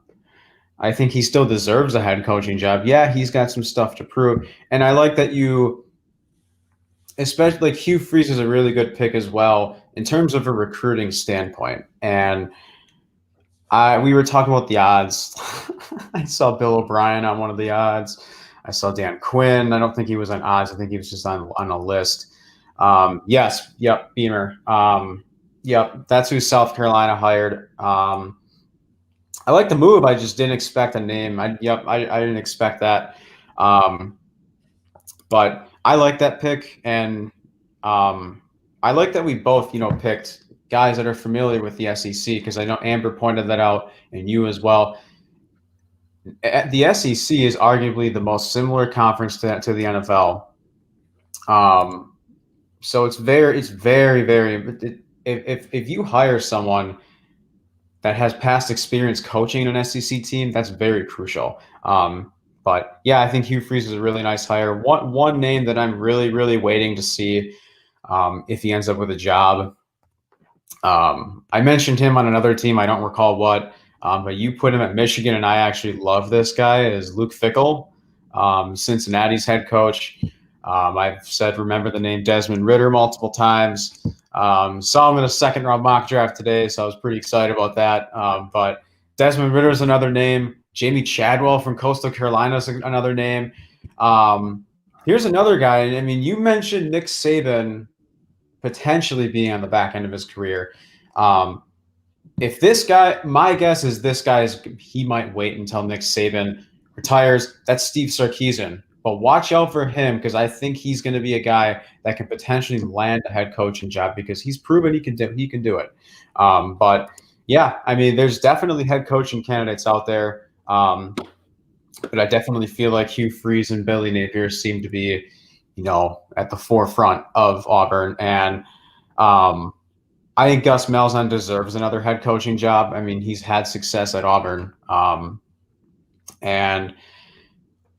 I think he still deserves a head coaching job. Yeah, he's got some stuff to prove. And I like that especially like Hugh Freeze is a really good pick as well in terms of a recruiting standpoint. And we were talking about the odds. I saw Bill O'Brien on one of the odds. I saw Dan Quinn. I don't think he was on odds. I think he was just on a list. Yes. Yep. Beamer. Yep. That's who South Carolina hired. I like the move. I just didn't expect a name. I didn't expect that. But I like that pick. And I like that we both, picked guys that are familiar with the SEC, because I know Amber pointed that out and you as well. The SEC is arguably the most similar conference to the NFL. So it's very, very, if you hire someone that has past experience coaching an SEC team, that's very crucial. But yeah, I think Hugh Freeze is a really nice hire. One name that I'm really, really waiting to see if he ends up with a job. I mentioned him on another team. I don't recall what, but you put him at Michigan, and I actually love this guy, is Luke Fickell, Cincinnati's head coach. I've said, remember the name Desmond Ridder multiple times. Saw him in a second-round mock draft today, so I was pretty excited about that. But Desmond Ridder is another name. Jamie Chadwell from Coastal Carolina is another name. Here's another guy. I mean, you mentioned Nick Saban potentially being on the back end of his career. If this guy, my guess is he might wait until Nick Saban retires. That's Steve Sarkisian. But watch out for him because I think he's going to be a guy that can potentially land a head coaching job because he's proven he can do it. But yeah, I mean, there's definitely head coaching candidates out there. But I definitely feel like Hugh Freeze and Billy Napier seem to be, at the forefront of Auburn. And I think Gus Malzahn deserves another head coaching job. I mean, he's had success at Auburn. And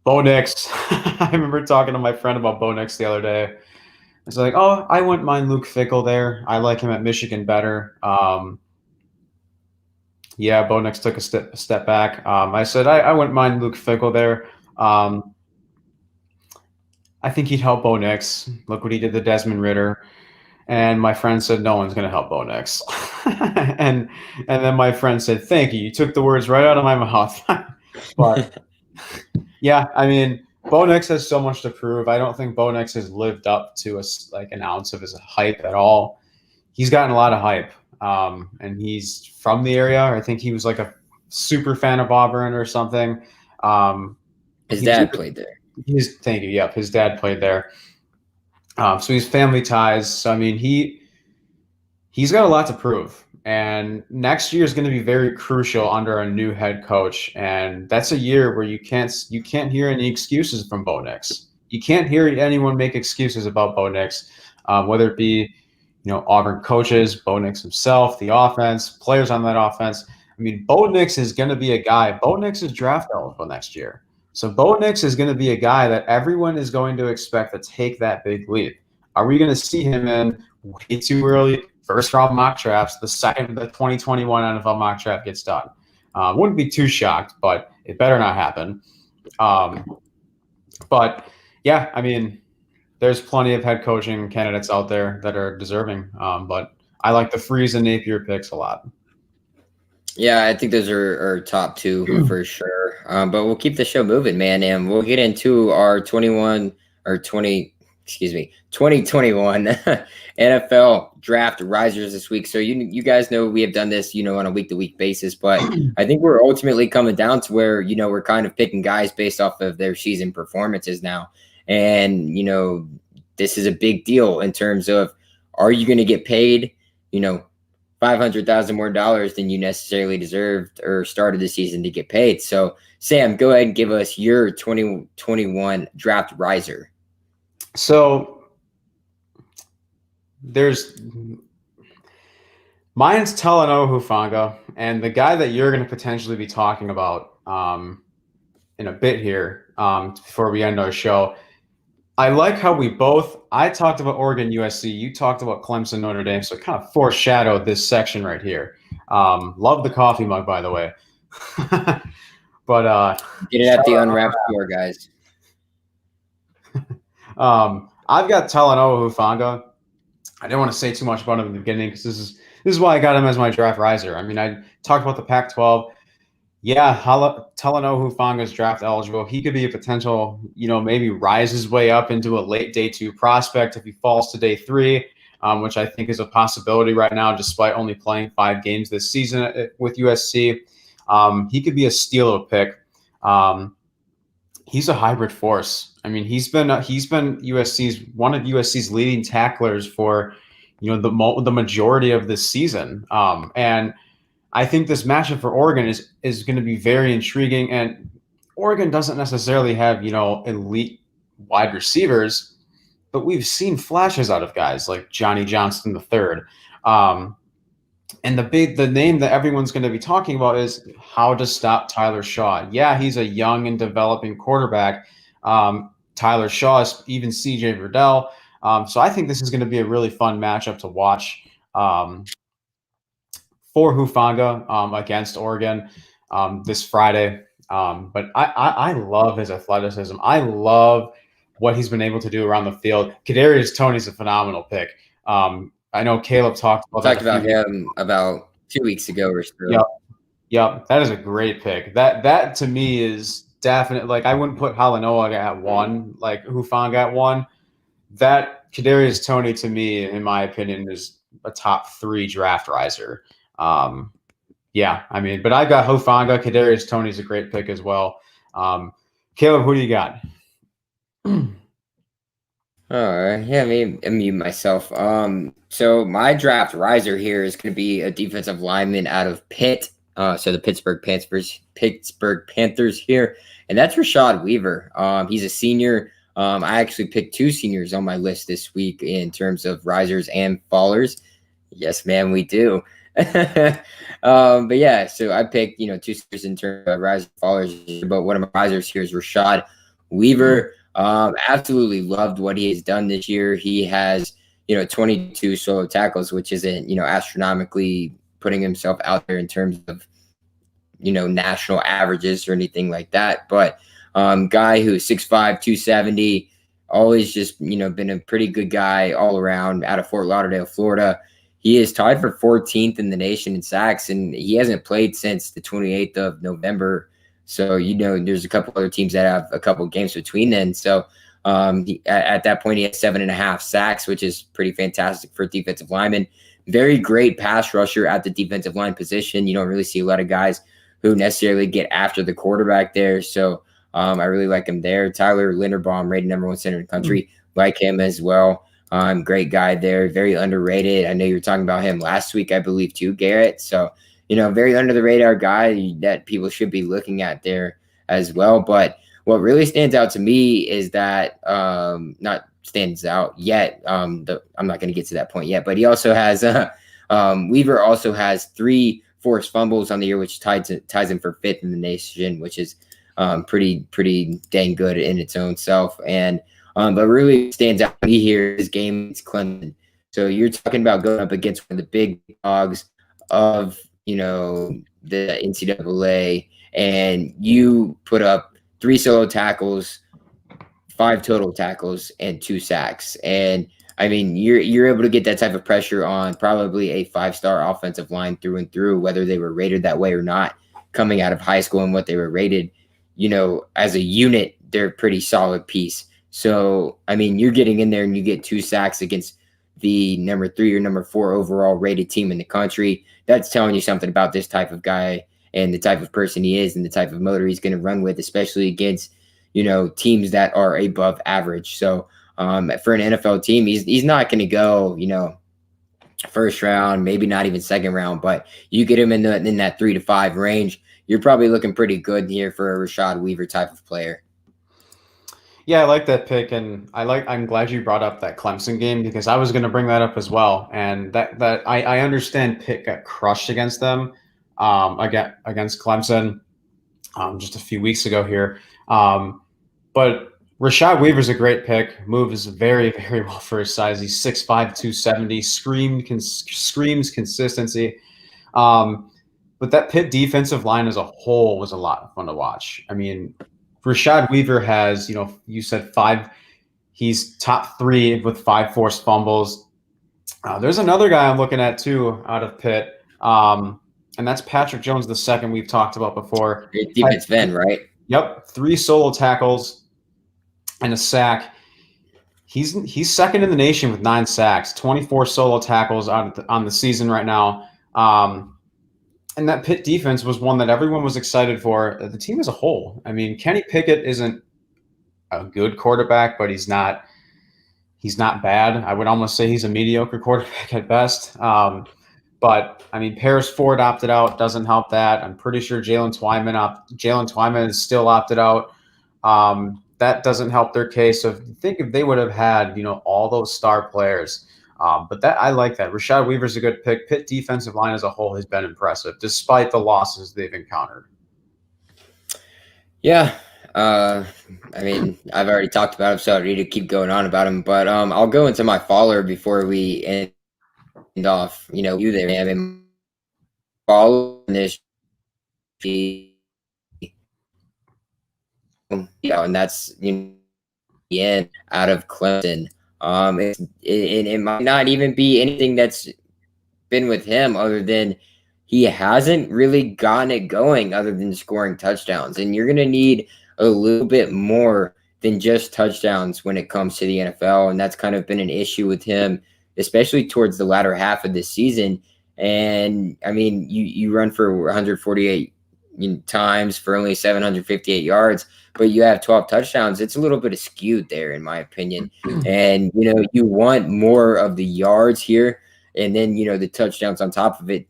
Bo Nix, I remember talking to my friend about Bo Nix the other day. It's like, oh, I wouldn't mind Luke Fickell there. I like him at Michigan better. Yeah, Bo Nix took a step back. I said, I wouldn't mind Luke Fickell there. I think he'd help Bo Nix. Look what he did to Desmond Ridder. And my friend said, no one's going to help Bo Nix. and then my friend said, thank you. You took the words right out of my mouth. But yeah, I mean, Bo Nix has so much to prove. I don't think Bo Nix has lived up to an ounce of his hype at all. He's gotten a lot of hype. And he's from the area. I think he was like a super fan of Auburn or something. His dad played there. Thank you. Yep, his dad played there. So he's family ties. So I mean, he's got a lot to prove. And next year is going to be very crucial under a new head coach. And that's a year where you can't hear any excuses from Bo Nix. You can't hear anyone make excuses about Bo Nix, whether it be Auburn coaches, Bo Nix himself, the offense, players on that offense. I mean, Bo Nix is going to be a guy. Bo Nix is draft eligible next year. So Bo Nix is going to be a guy that everyone is going to expect to take that big leap. Are we going to see him in way too early first-round mock drafts the second the 2021 NFL mock draft gets done? Wouldn't be too shocked, but it better not happen. But, yeah, I mean, there's plenty of head coaching candidates out there that are deserving. But I like the Freeze and Napier picks a lot. Yeah, I think those are top two for sure. But we'll keep the show moving, man, and we'll get into our 2021 NFL draft risers this week. So you guys know we have done this, on a week-to-week basis, but I think we're ultimately coming down to where, we're kind of picking guys based off of their season performances now. And, this is a big deal in terms of, are you going to get paid, $500,000 more than you necessarily deserved or started the season to get paid? So, Sam, go ahead and give us your 2021 draft riser. So mine's Talanoa Hufanga, and the guy that you're going to potentially be talking about in a bit here before we end our show. I like how I talked about Oregon USC, you talked about Clemson Notre Dame, so it kind of foreshadowed this section right here. Love the coffee mug, by the way. But get it at the unwrapped floor, guys. I've got Talanoa Hufanga. I didn't want to say too much about him in the beginning because this is why I got him as my draft riser. I mean, I talked about the Pac-12. Yeah, Talanoa Hufanga is draft eligible. He could be a potential, maybe rise his way up into a late day 2 prospect if he falls to day 3, which I think is a possibility right now, despite only playing 5 games this season with USC. He could be a steal of a pick. He's a hybrid force. I mean, he's been one of USC's leading tacklers for, the majority of this season. And I think this matchup for Oregon is going to be very intriguing. And Oregon doesn't necessarily have, elite wide receivers, but we've seen flashes out of guys like Johnny Johnston III. And the name that everyone's going to be talking about is how to stop Tyler Shaw. Yeah, he's a young and developing quarterback. Tyler Shaw is even CJ Verdell. So I think this is going to be a really fun matchup to watch for Hufanga against Oregon this Friday. But I love his athleticism. I love what he's been able to do around the field. Kadarius Toney's a phenomenal pick. I know Caleb talked about him about 2 weeks ago or so. Yep. That is a great pick. That to me is definitely, like, I wouldn't put Talanoa at 1, like Hufanga at 1. That Kadarius Toney, to me, in my opinion, is a top 3 draft riser. Yeah, I mean, but I got Hufanga. Kadarius Toney's a great pick as well. Caleb, who do you got? All right. Yeah, me mute myself. So my draft riser here is going to be a defensive lineman out of Pitt. So the Pittsburgh Panthers here, and that's Rashad Weaver. He's a senior. I actually picked 2 seniors on my list this week in terms of risers and fallers. Yes, man, we do. But yeah, so I picked 2 seniors in terms of risers and fallers. But one of my risers here is Rashad Weaver. Absolutely loved what he has done this year. He has, 22 solo tackles, which isn't, astronomically putting himself out there in terms of, national averages or anything like that. But guy who's 6'5", 270, always just, been a pretty good guy all around out of Fort Lauderdale, Florida. He is tied for 14th in the nation in sacks, and he hasn't played since the 28th of November. So, there's a couple other teams that have a couple games between then. So at that point, he had 7.5 sacks, which is pretty fantastic for a defensive lineman. Very great pass rusher at the defensive line position. You don't really see a lot of guys who necessarily get after the quarterback there. So I really like him there. Tyler Linderbaum, rated #1 center in the country, like him as well. Great guy there, very underrated. I know you were talking about him last week, I believe, too, Garrett. So, very under the radar guy that people should be looking at there as well. But what really stands out to me is that not stands out yet. I'm not going to get to that point yet, but he also has Weaver also has 3 forced fumbles on the year, which ties him for 5th in the nation, which is pretty dang good in its own self. And but really stands out to me here is game against Clemson. So you're talking about going up against one of the big dogs of the NCAA, and you put up 3 solo tackles, 5 total tackles, and 2 sacks. And I mean, you're able to get that type of pressure on probably a 5-star offensive line through and through, whether they were rated that way or not, coming out of high school and what they were rated. As a unit, they're a pretty solid piece. So, I mean, you're getting in there and you get 2 sacks against the number 3 or number 4 overall rated team in the country. That's telling you something about this type of guy and the type of person he is and the type of motor he's going to run with, especially against, teams that are above average. So for an NFL team, he's not going to go, first round, maybe not even second round, but you get him in that 3 to 5 range, you're probably looking pretty good here for a Rashad Weaver type of player. Yeah, I like that pick, and I'm glad you brought up that Clemson game because I was going to bring that up as well. And that I understand Pitt got crushed against them, against Clemson, just a few weeks ago here. But Rashad Weaver's a great pick. Moves very, very well for his size. He's 6'5", 270. Screams consistency. But that Pitt defensive line as a whole was a lot of fun to watch. I mean, Rashad Weaver has, you said 5. He's top 3 with 5 forced fumbles. There's another guy I'm looking at too out of Pitt, and that's Patrick Jones II. We've talked about before. Defensive end, right? Yep, 3 solo tackles and a sack. He's second in the nation with 9 sacks, 24 solo tackles on the season right now. And that Pitt defense was one that everyone was excited for. The team as a whole. I mean, Kenny Pickett isn't a good quarterback, but he's not bad. I would almost say he's a mediocre quarterback at best. But I mean, Paris Ford opted out. Doesn't help that. I'm pretty sure Jalen Twyman is still opted out. That doesn't help their case. So if they would have had, all those star players. But I like that. Rashad Weaver's a good pick. Pitt defensive line as a whole has been impressive, despite the losses they've encountered. Yeah. I mean, I've already talked about him, so I don't need to keep going on about him. But I'll go into my faller before we end off. You there, man. I mean, follow this. And that's the end out of Clemson. It might not even be anything that's been with him other than he hasn't really gotten it going other than scoring touchdowns. And you're going to need a little bit more than just touchdowns when it comes to the NFL. And that's kind of been an issue with him, especially towards the latter half of this season. And I mean, you run for 148 times for only 758 yards, but you have 12 touchdowns. It's a little bit skewed there, in my opinion. And, you want more of the yards here, and then, the touchdowns on top of it.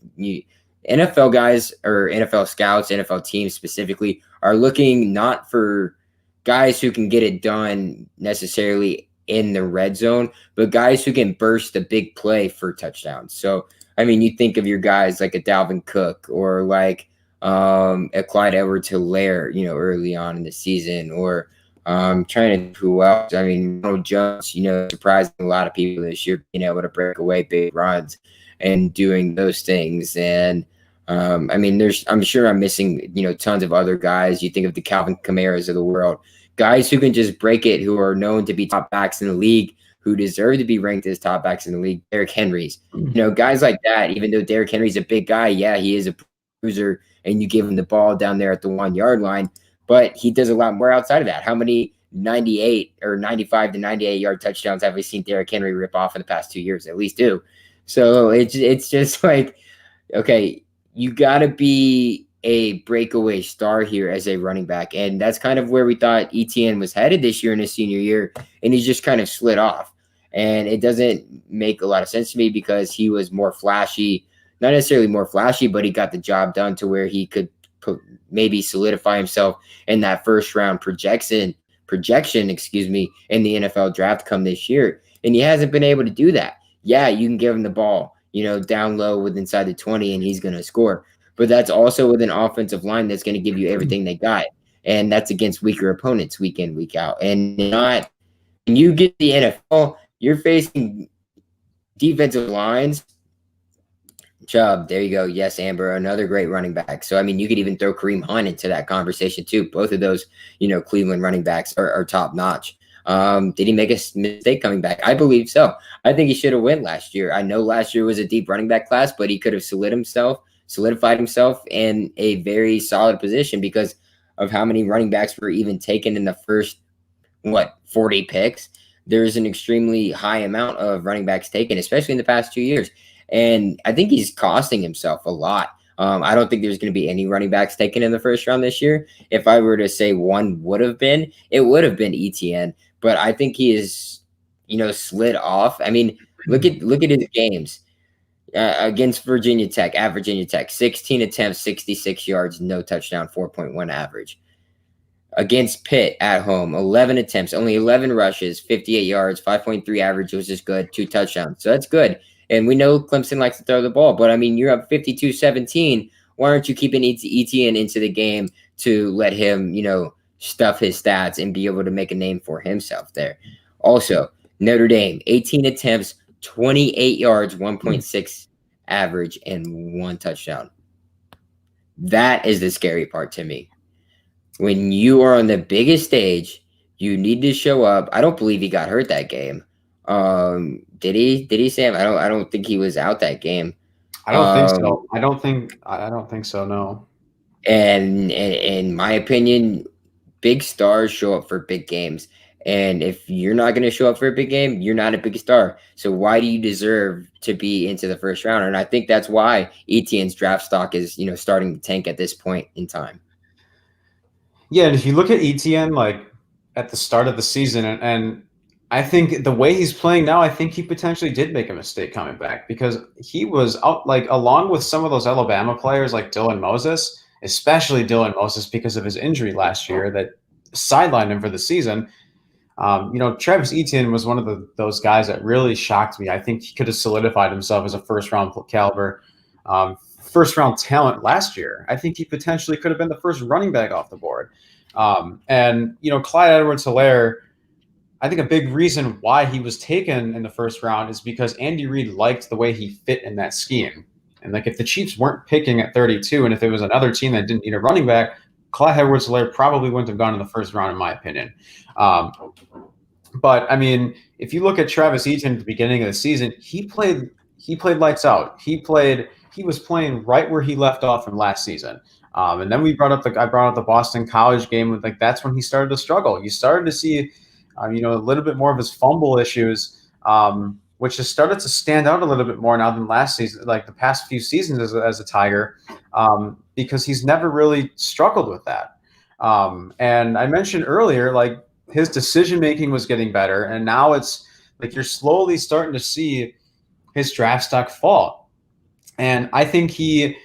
NFL guys, or NFL scouts, NFL teams specifically, are looking not for guys who can get it done necessarily in the red zone, but guys who can burst a big play for touchdowns. So, I mean, you think of your guys like a Dalvin Cook, or like a Clyde Edwards-Helaire, early on in the season, or trying to think who else. I mean, Ronald Jones, surprising a lot of people this year, being able to break away big runs and doing those things. And I mean, I'm sure I'm missing, tons of other guys. You think of the Calvin Kamaras of the world, guys who can just break it, who are known to be top backs in the league, who deserve to be ranked as top backs in the league. Derrick Henry's, guys like that. Even though Derrick Henry's a big guy, yeah, he is a bruiser, and you give him the ball down there at the 1 yard line, but he does a lot more outside of that. How many 98 or 95 to 98 yard touchdowns have we seen Derrick Henry rip off in the past 2 years? At least two. So it's just like, okay, you got to be a breakaway star here as a running back. And that's kind of where we thought Etienne was headed this year in his senior year, and he's just kind of slid off. And it doesn't make a lot of sense to me, because he was more flashy, not necessarily more flashy, but he got the job done to where he could maybe solidify himself in that first round projection, in the NFL draft come this year. And he hasn't been able to do that. Yeah, you can give him the ball, down low with inside the 20, and he's going to score. But that's also with an offensive line that's going to give you everything they got. And that's against weaker opponents week in, week out. And when you get the NFL, you're facing defensive lines. Chubb, there you go. Yes, Amber, another great running back. So, I mean, you could even throw Kareem Hunt into that conversation too. Both of those, Cleveland running backs are top notch. Did he make a mistake coming back? I believe so. I think he should have went last year. I know last year was a deep running back class, but he could have solidified himself in a very solid position because of how many running backs were even taken in the first, 40 picks. There's an extremely high amount of running backs taken, especially in the past 2 years. And I think he's costing himself a lot. I don't think there's going to be any running backs taken in the first round this year. If I were to say one would have been, it would have been Etienne. But I think he is, slid off. I mean, look at his games against Virginia Tech, at Virginia Tech, 16 attempts, 66 yards, no touchdown, 4.1 average. Against Pitt at home, 11 attempts, only 11 rushes, 58 yards, 5.3 average, which is good, 2 touchdowns. So that's good. And we know Clemson likes to throw the ball, but I mean, you're up 52-17. Why aren't you keeping Etienne into the game to let him, stuff his stats and be able to make a name for himself there? Also, Notre Dame, 18 attempts, 28 yards, 1.6 average, and 1 touchdown. That is the scary part to me. When you are on the biggest stage, you need to show up. I don't believe he got hurt that game. Did he, Sam? I don't think he was out that game. I don't think so. I don't think so, no. And in my opinion, big stars show up for big games. And if you're not going to show up for a big game, you're not a big star. So why do you deserve to be into the first round? And I think that's why Etienne's draft stock is, starting to tank at this point in time. Yeah, and if you look at Etienne, like at the start of the season, and I think the way he's playing now, I think he potentially did make a mistake coming back, because he was out, like, along with some of those Alabama players like Dylan Moses, especially Dylan Moses because of his injury last year that sidelined him for the season. Travis Etienne was one of those guys that really shocked me. I think he could have solidified himself as a first-round caliber, first-round talent last year. I think he potentially could have been the first running back off the board. And Clyde Edwards-Helaire, I think a big reason why he was taken in the first round is because Andy Reid liked the way he fit in that scheme. And like, if the Chiefs weren't picking at 32, and if it was another team that didn't need a running back, Clyde Edwards-Helaire probably wouldn't have gone in the first round, in my opinion. But I mean, if you look at Travis Etienne at the beginning of the season, he played lights out. He he was playing right where he left off from last season. And then I brought up the Boston College game with that's when he started to struggle. You started to see, a little bit more of his fumble issues, which has started to stand out a little bit more now than last season, like the past few seasons as a Tiger, because he's never really struggled with that. And I mentioned earlier, like his decision making was getting better, and now it's like you're slowly starting to see his draft stock fall. And I think he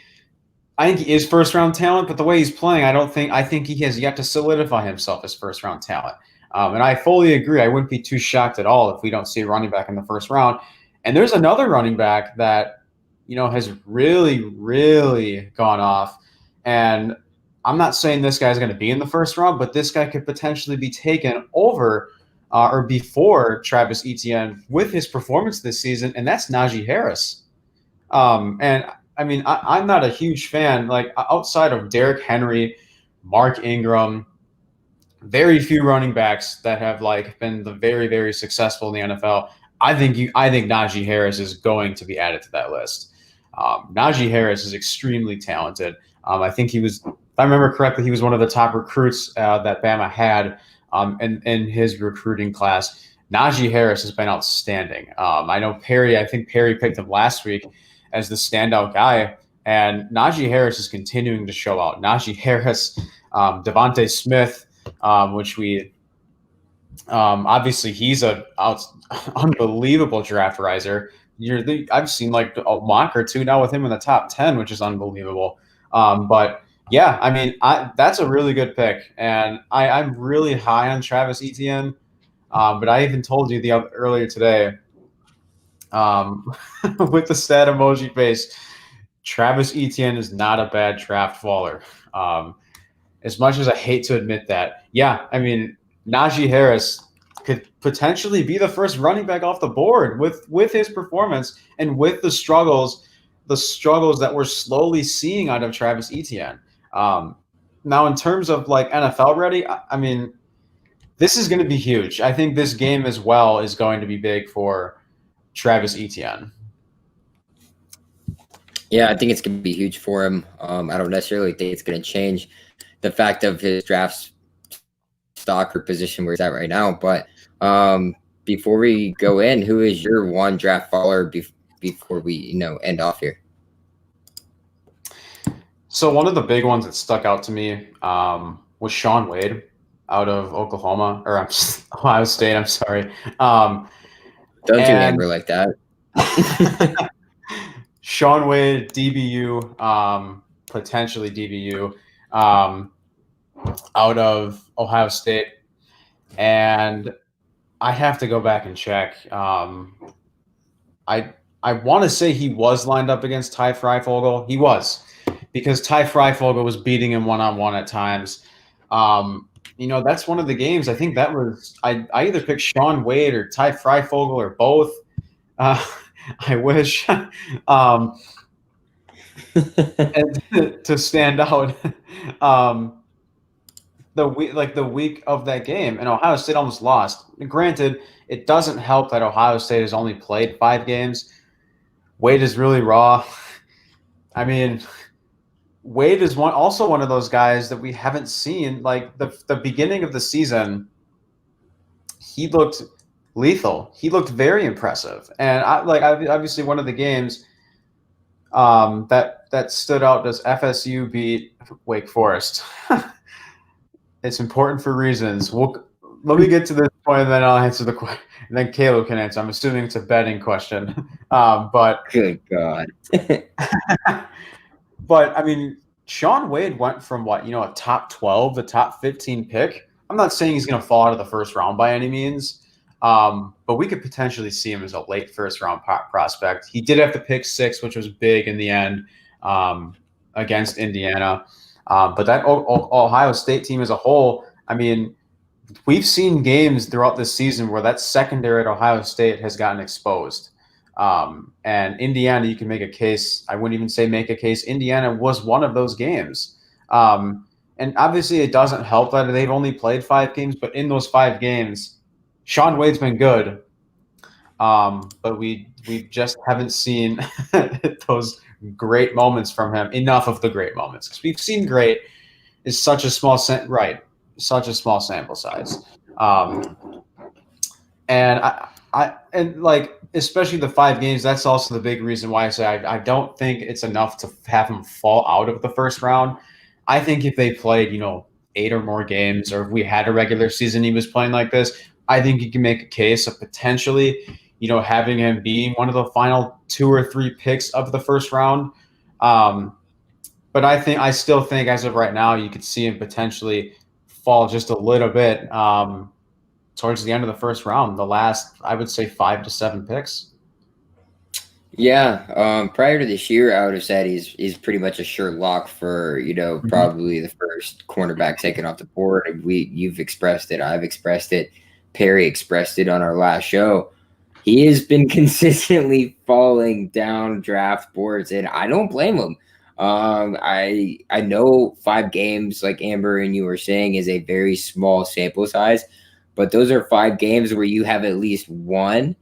is first round talent, but the way he's playing, I think he has yet to solidify himself as first round talent. And I fully agree. I wouldn't be too shocked at all if we don't see a running back in the first round. And there's another running back that, has really, really gone off. And I'm not saying this guy's going to be in the first round, but this guy could potentially be taken over or before Travis Etienne with his performance this season, and that's Najee Harris. And I mean, I'm not a huge fan, like outside of Derrick Henry, Mark Ingram, very few running backs that have like been very, very successful in the NFL. I think Najee Harris is going to be added to that list. Najee Harris is extremely talented. I think if I remember correctly, he was one of the top recruits that Bama had in his recruiting class. Najee Harris has been outstanding. I think Perry picked him last week as the standout guy, and Najee Harris is continuing to show out. Najee Harris, Devontae Smith, which we obviously he's an unbelievable draft riser. I've seen like a mock or two now with him in the top 10, which is unbelievable. But yeah, I mean, that's a really good pick, and I'm really high on Travis Etienne. But I even told you earlier today, with the sad emoji face, Travis Etienne is not a bad draft faller. As much as I hate to admit that, yeah, I mean, Najee Harris could potentially be the first running back off the board with his performance and with the struggles that we're slowly seeing out of Travis Etienne. Now, in terms of like NFL ready, I mean, this is going to be huge. I think this game as well is going to be big for Travis Etienne. Yeah, I think it's going to be huge for him. I don't necessarily think it's going to change the fact of his draft stock or position where he's at right now. But before we go in, who is your one draft faller before we end off here? So one of the big ones that stuck out to me was Shaun Wade out of Oklahoma, or Ohio State. I'm sorry. Don't do Amber like that. Shaun Wade, DBU, potentially DBU, out of Ohio State. And I have to go back and check. I want to say he was lined up against Ty Freifogel. He was, because Ty Freifogel was beating him one-on-one at times. That's one of the games. I think that was I either picked Shaun Wade or Ty Freifogel or both. I wish. And to stand out, the week of that game, and Ohio State almost lost. Granted, it doesn't help that Ohio State has only played 5 games. Wade is really raw. I mean, Wade is also one of those guys that we haven't seen. Like the beginning of the season, he looked lethal. He looked very impressive, and obviously one of the games that stood out does FSU beat Wake Forest. It's important for reasons. Let me get to this point, and then I'll answer the question. And then Caleb can answer. I'm assuming it's a betting question. But good God. But I mean, Shaun Wade went from a top 12 to top 15 pick. I'm not saying he's going to fall out of the first round by any means, but we could potentially see him as a late first round prospect. He did have to pick 6, which was big in the end against Indiana. But that Ohio State team as a whole, I mean, we've seen games throughout this season where that secondary at Ohio State has gotten exposed. And Indiana, you can make a case. I wouldn't even say make a case. Indiana was one of those games. And obviously it doesn't help that they've only played 5 games, but in those 5 games, Shaun Wade's been good. But we just haven't seen those great moments from him, enough of the great moments, because we've seen great is such a small such a small sample size. And and like, especially the 5 games, that's also the big reason why I say I don't think it's enough to have him fall out of the first round. I think if they played, 8 or more games, or if we had a regular season he was playing like this, I think you can make a case of potentially, having him being one of the final 2 or 3 picks of the first round. But I still think as of right now, you could see him potentially fall just a little bit towards the end of the first round, the last, I would say, 5 to 7 picks. Yeah, prior to this year, I would have said he's pretty much a sure lock for probably the first cornerback taken off the board. You've expressed it, I've expressed it, Perry expressed it on our last show. He has been consistently falling down draft boards, and I don't blame him. I know 5 games, like Amber and you were saying, is a very small sample size, but those are 5 games where you have at least 1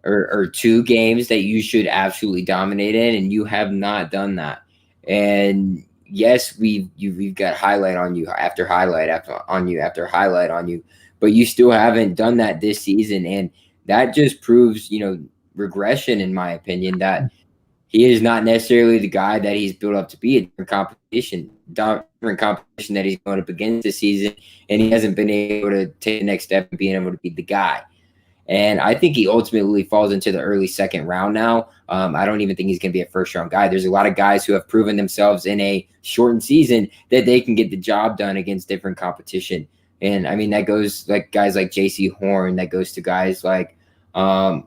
or 2 games that you should absolutely dominate in, and you have not done that. And yes, we've got highlight on you after highlight after highlight on you, but you still haven't done that this season, and that just proves regression, in my opinion, that he is not necessarily the guy that he's built up to be. A different competition that he's going up against this season, and he hasn't been able to take the next step and being able to be the guy. And I think he ultimately falls into the early second round now. I don't even think he's going to be a first-round guy. There's a lot of guys who have proven themselves in a shortened season that they can get the job done against different competition. And, I mean, that goes like guys like J.C. Horn. That goes to guys like I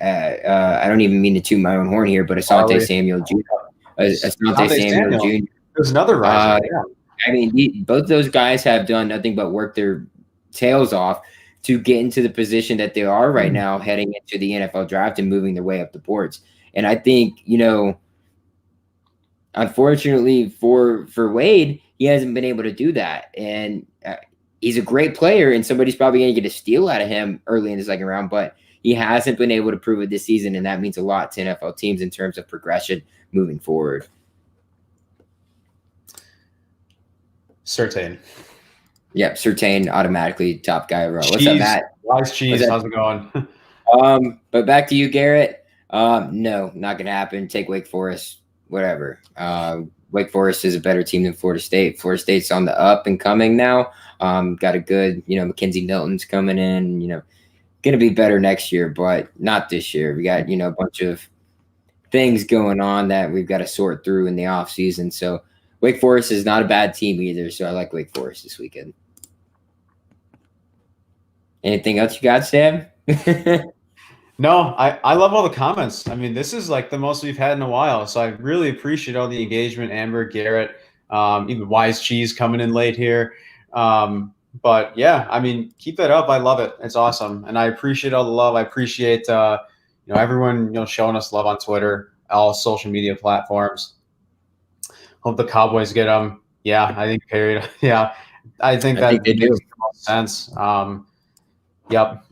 don't even mean to toot my own horn here, but Asante Samuel Jr. Asante Samuel Jr. There's another riser. I mean, both those guys have done nothing but work their tails off to get into the position that they are right now, heading into the NFL draft and moving their way up the boards. And I think, unfortunately for Wade, he hasn't been able to do that. And he's a great player, and somebody's probably going to get a steal out of him early in the second round, but he hasn't been able to prove it this season, and that means a lot to NFL teams in terms of progression moving forward. Surtain. Yep, Surtain, automatically top guy. What's up, Matt? Wise Cheese, how's it going? But back to you, Garrett. No, not going to happen. Take Wake Forest, whatever. Wake Forest is a better team than Florida State. Florida State's on the up and coming now. Got a good, Mackenzie Milton's coming in, going to be better next year, but not this year. We got, a bunch of things going on that we've got to sort through in the offseason. So Wake Forest is not a bad team either. So I like Wake Forest this weekend. Anything else you got, Sam? No, I love all the comments. I mean, this is like the most we've had in a while. So I really appreciate all the engagement, Amber, Garrett, even Wise Cheese coming in late here. But yeah, I mean, keep that up. I love it. It's awesome. And I appreciate all the love. I appreciate, everyone, showing us love on Twitter, all social media platforms. Hope the Cowboys get them. Yeah, I think period. Yeah, I think that makes the most sense. Yep.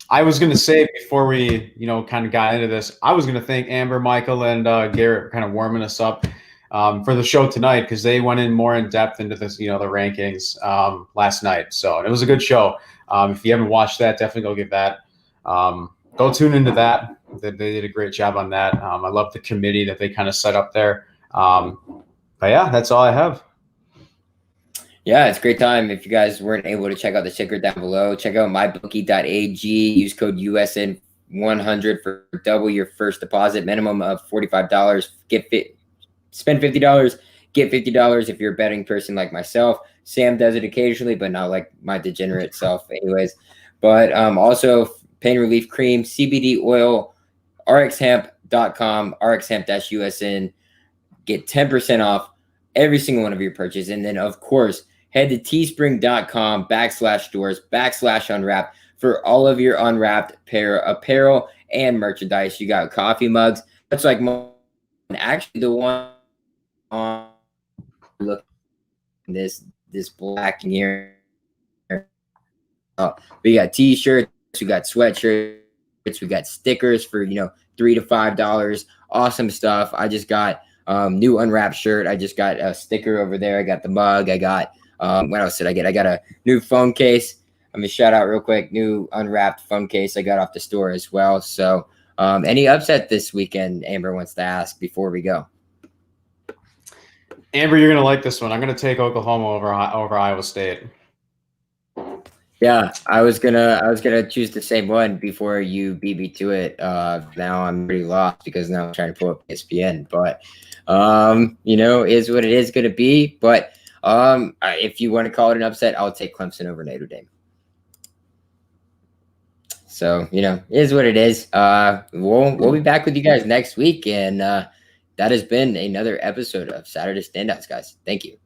I was going to say before we, kind of got into this, I was going to thank Amber, Michael, and Garrett for kind of warming us up for the show tonight, because they went in more in depth into this, the rankings last night. So it was a good show. If you haven't watched that, definitely go get that. Go tune into that. They did a great job on that. I love the committee that they kind of set up there. But yeah, that's all I have. Yeah, it's a great time. If you guys weren't able to check out the ticker down below, check out mybookie.ag. Use code USN100 for double your first deposit, minimum of $45. Spend $50, get $50 if you're a betting person like myself. Sam does it occasionally, but not like my degenerate self anyways. But also pain relief cream, CBD oil, rxhemp.com, rxhemp-USN. Get 10% off every single one of your purchases. And then, of course, head to teespring.com/stores/unwrapped for all of your unwrapped apparel and merchandise. You got coffee mugs. That's like actually the one on look this black in here. We got t-shirts, we got sweatshirts, we got stickers for $3 to $5 awesome stuff. I just got new unwrapped shirt. I just got a sticker over there. I got the mug. I got what else did I get? I got a new phone case. Let me shout out real quick. New unwrapped phone case I got off the store as well. So any upset this weekend, Amber wants to ask before we go. Amber, you're gonna like this one. I'm gonna take Oklahoma over Iowa State. Yeah, I was gonna choose the same one before you beat me to it. Now I'm pretty lost because now I'm trying to pull up ESPN. But is what it is gonna be. But if you want to call it an upset, I'll take Clemson over Notre Dame. So it is what it is. We'll be back with you guys next week, and that has been another episode of Saturday Standouts, guys. Thank you.